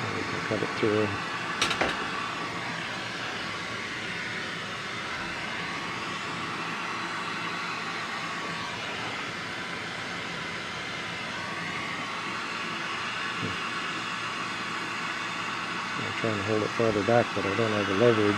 and we can cut it through. I'm trying to hold it farther back, but I don't have the leverage.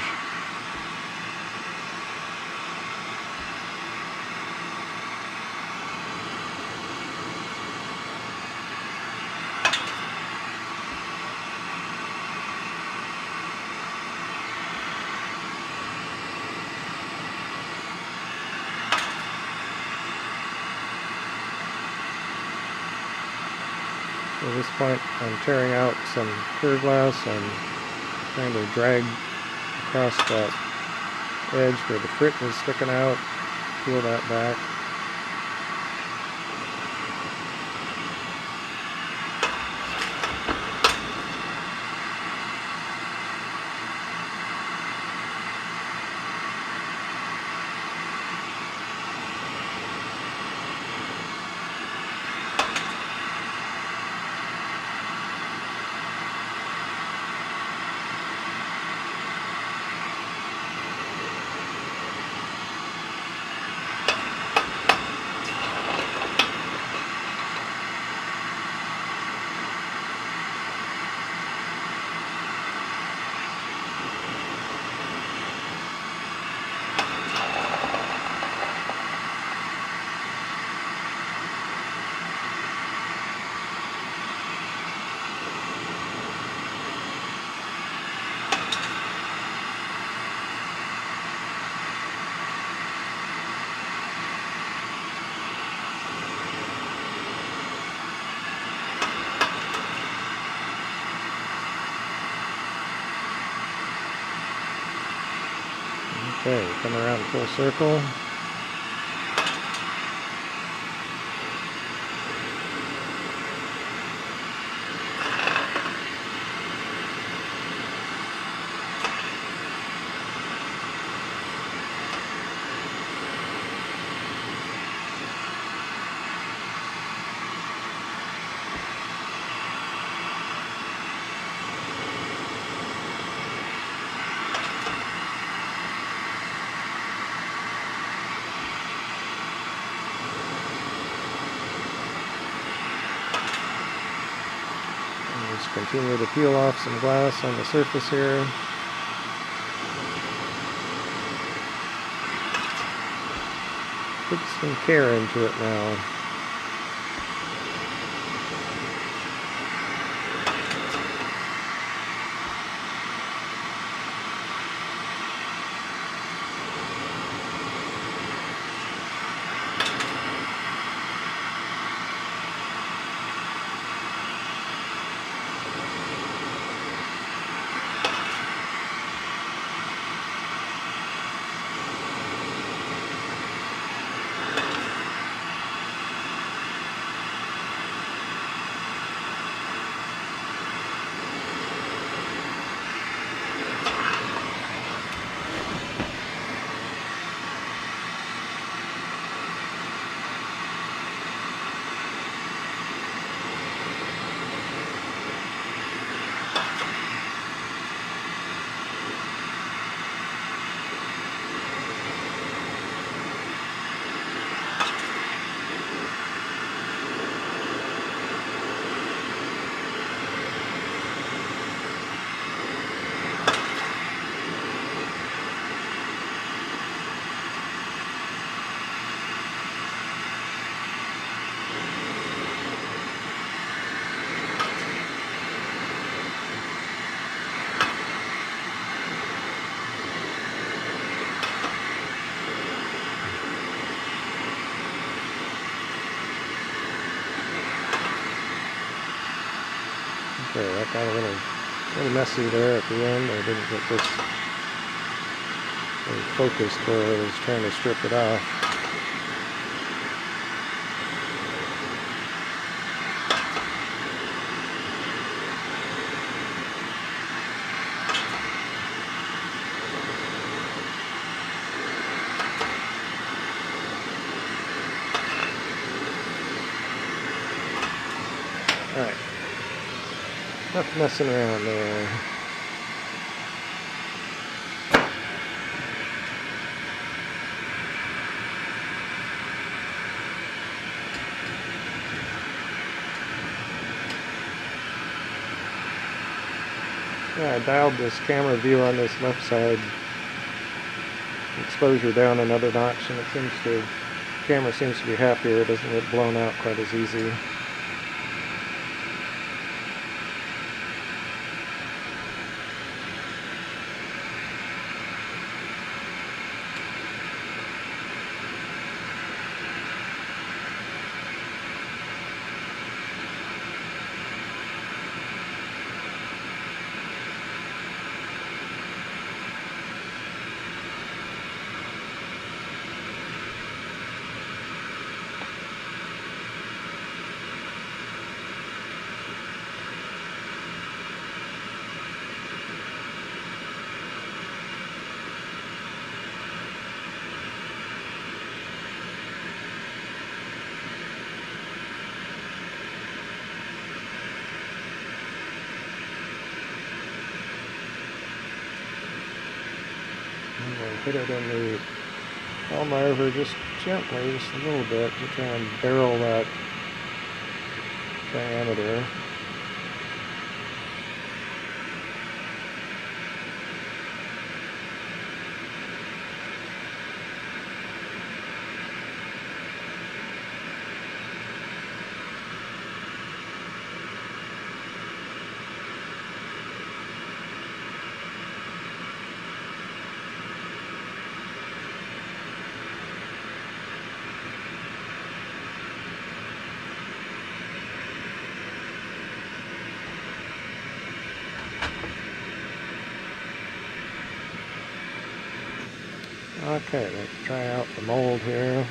At this point, I'm tearing out some clear glass. I'm trying to drag across that edge where the frit is sticking out, peel that back. Okay, come around full circle. Just continue to peel off some glass on the surface here. Put some care into it now. Okay, that got a little messy there at the end. I didn't get this really focused where I was trying to strip it off. Alright. Enough messing around there. Yeah, I dialed this camera view on this left side exposure down another notch, and the camera seems to be happier. It doesn't get blown out quite as easy. put it in the Elmarver just gently, just a little bit, to try and barrel that diameter. Okay, let's try out the mold here.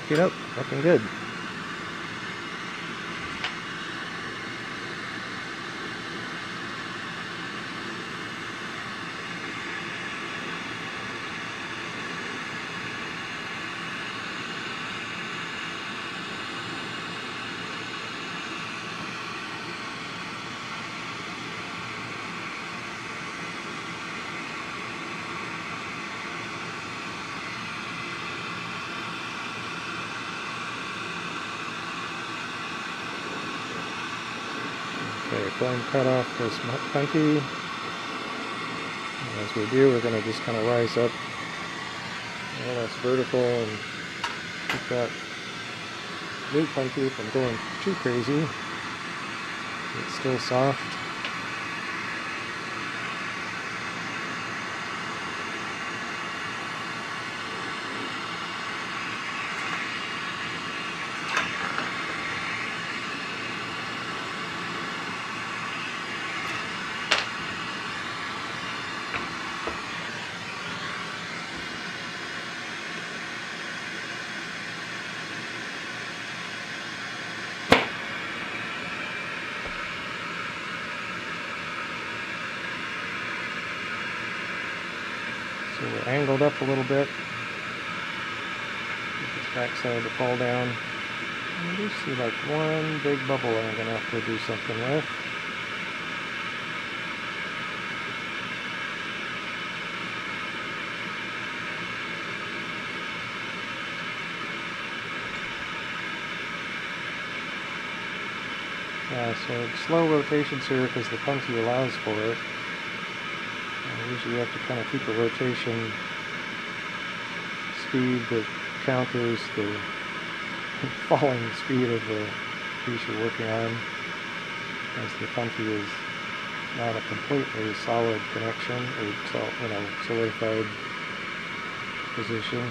Okay, nope, looking good. Okay, go ahead and cut off this punky. As we do, we're going to just kind of rise up a little less vertical and keep that new punky from going too crazy. It's still soft. So we're angled up a little bit. Get this backside to fall down. I do see like one big bubble I'm going to have to do something with. Yeah, so slow rotations here because the punky allows for it. Usually you have to kind of keep a rotation speed that counters the falling speed of the piece you're working on, as the punky is not a completely solid connection or solidified position.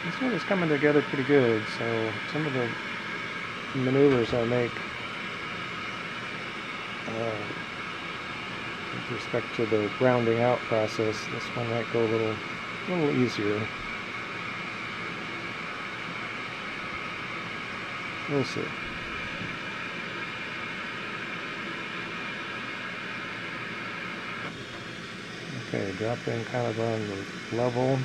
This one is coming together pretty good, so some of the maneuvers I make with respect to the rounding out process, this one might go a little easier. We'll see. Okay, dropping kind of on the level.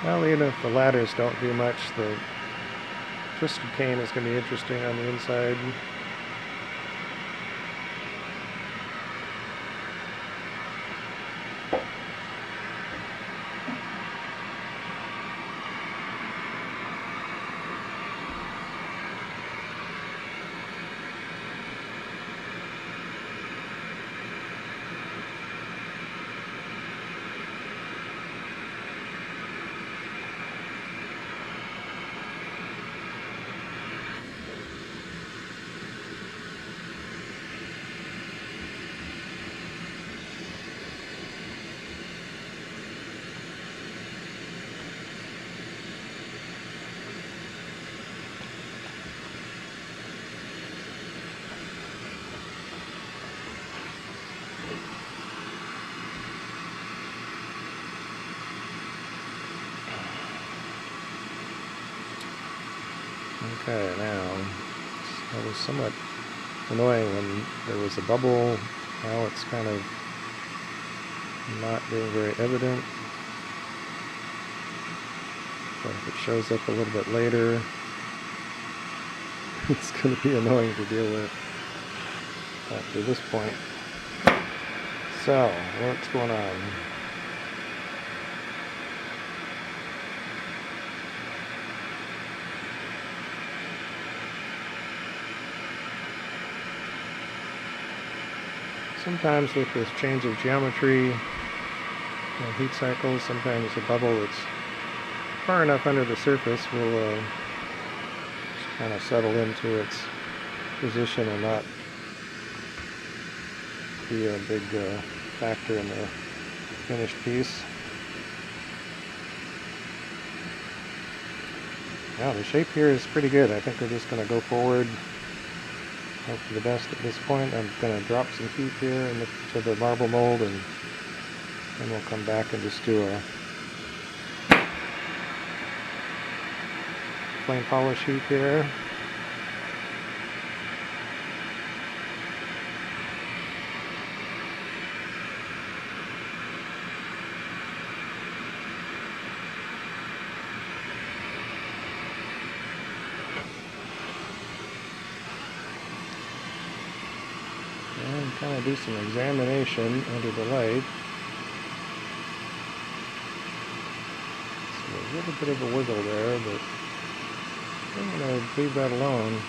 Well, even if the ladders don't do much, the twisted cane is going to be interesting on the inside. Okay, now, that was somewhat annoying when there was a bubble. Now it's kind of not being very evident. But if it shows up a little bit later, it's going to be annoying to deal with after this point. So, what's going on? Sometimes with this change of geometry and heat cycles, sometimes a bubble that's far enough under the surface will just kind of settle into its position and not be a big factor in the finished piece. Now the shape here is pretty good. I think we're just going to go forward. Hope for the best at this point. I'm going to drop some heat here to the marble mold, and then we'll come back and just do a plain polish heat here. And kind of do some examination under the light. So a little bit of a wiggle there, but I'm going to leave that alone.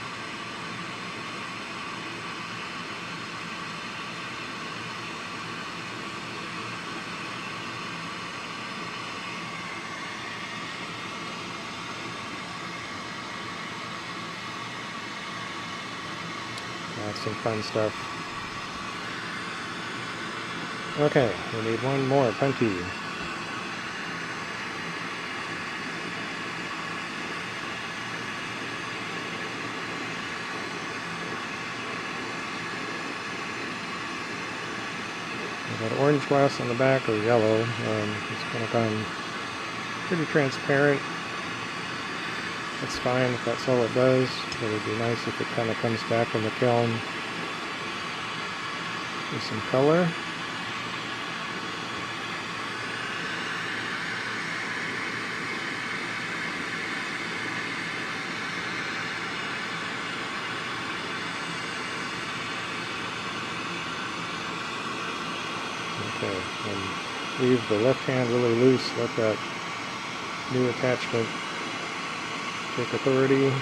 That's some fun stuff. Okay, we need one more punty. We've got orange glass on the back, or yellow. It's going to come pretty transparent. That's fine if that's all it does. It would be nice if it kind of comes back in the kiln with some color. Okay, and leave the left hand really loose, let that new attachment take authority.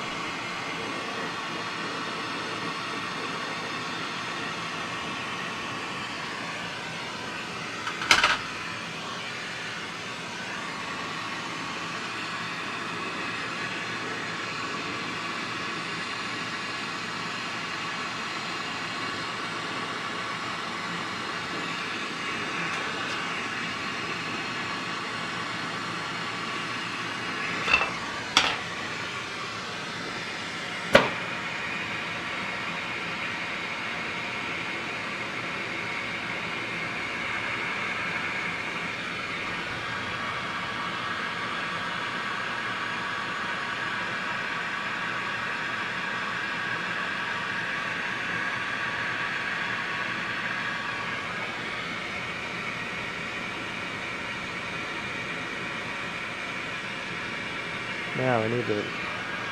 Now I need to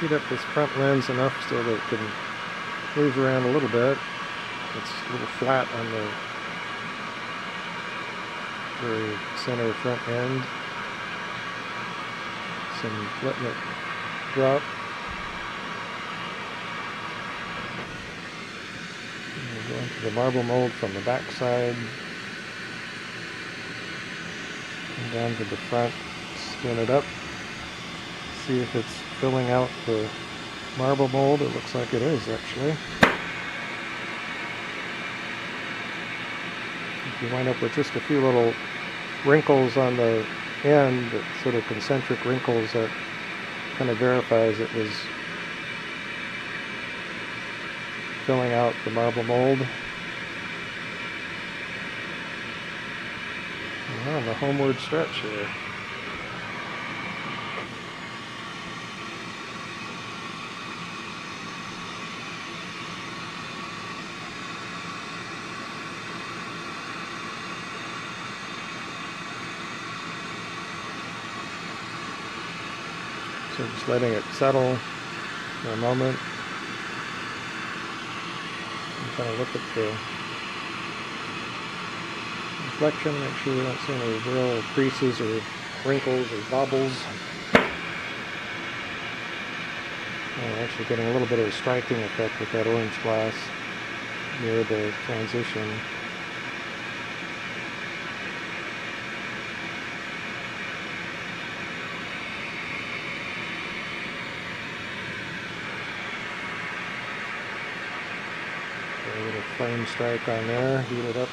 heat up this front lens enough so that it can move around a little bit. It's a little flat on the very center front end. So I'm letting it drop. And we'll go into the marble mold from the back side and down to the front, spin it up, see if it's filling out the marble mold. It looks like it is, actually. If you wind up with just a few little wrinkles on the end, sort of concentric wrinkles, that kind of verifies it was filling out the marble mold. And we're on the homeward stretch here. So just letting it settle for a moment. And kind of look at the reflection, make sure we don't see any real creases or wrinkles or bobbles. I'm actually getting a little bit of a striking effect with that orange glass near the transition. A little flame strike on there, heat it up.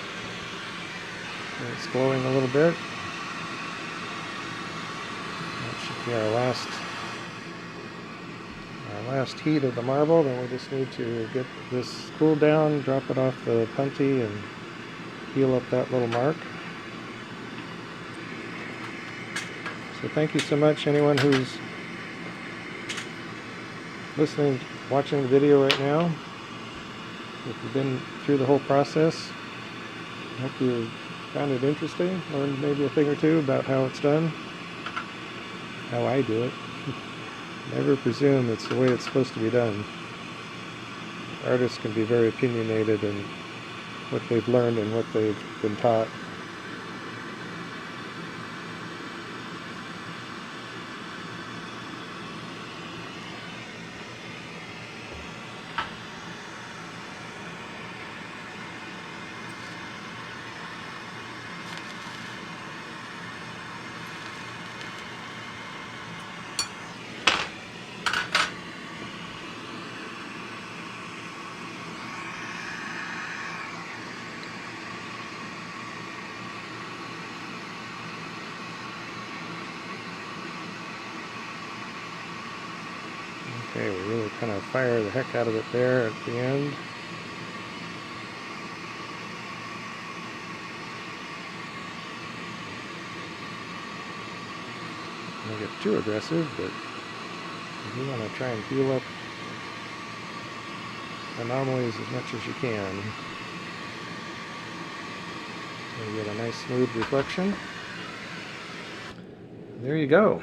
And it's glowing a little bit. That should be our last heat of the marble. Then we just need to get this cooled down, drop it off the puntey, and heal up that little mark. So thank you so much, anyone who's listening, watching the video right now. If you've been through the whole process, I hope you found it interesting, learned maybe a thing or two about how it's done, how I do it. Never presume it's the way it's supposed to be done. Artists can be very opinionated in what they've learned and what they've been taught. Okay, we really kind of fire the heck out of it there at the end. Don't get too aggressive, but you want to try and heal up anomalies as much as you can. So you get a nice smooth reflection. There you go.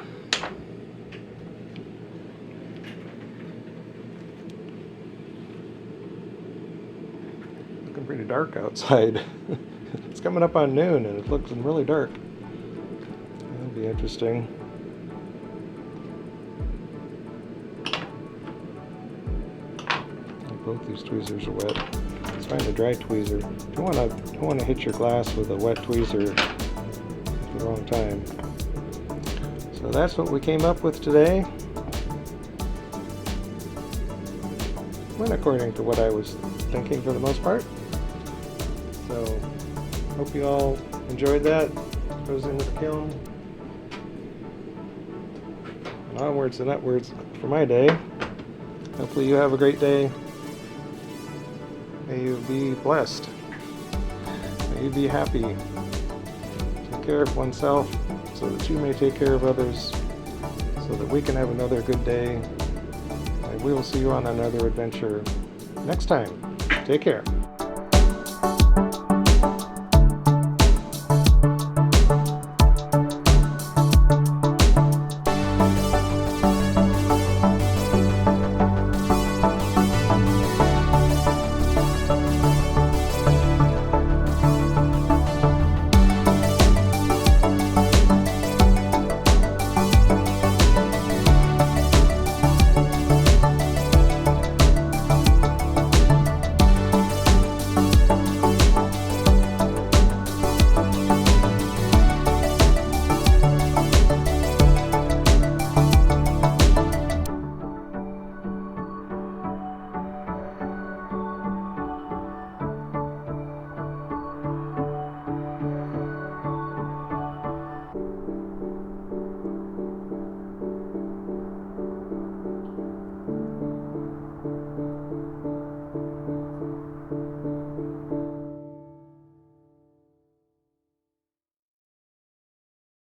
Pretty dark outside. It's coming up on noon and it looks really dark. That'll be interesting. Both these tweezers are wet. Let's find a dry tweezer. You don't want to hit your glass with a wet tweezer at the wrong time. So that's what we came up with today. Went according to what I was thinking for the most part. So, hope you all enjoyed that. Goes into the kiln. And onwards and upwards for my day. Hopefully you have a great day. May you be blessed. May you be happy. Take care of oneself so that you may take care of others, so that we can have another good day. And we will see you on another adventure next time. Take care.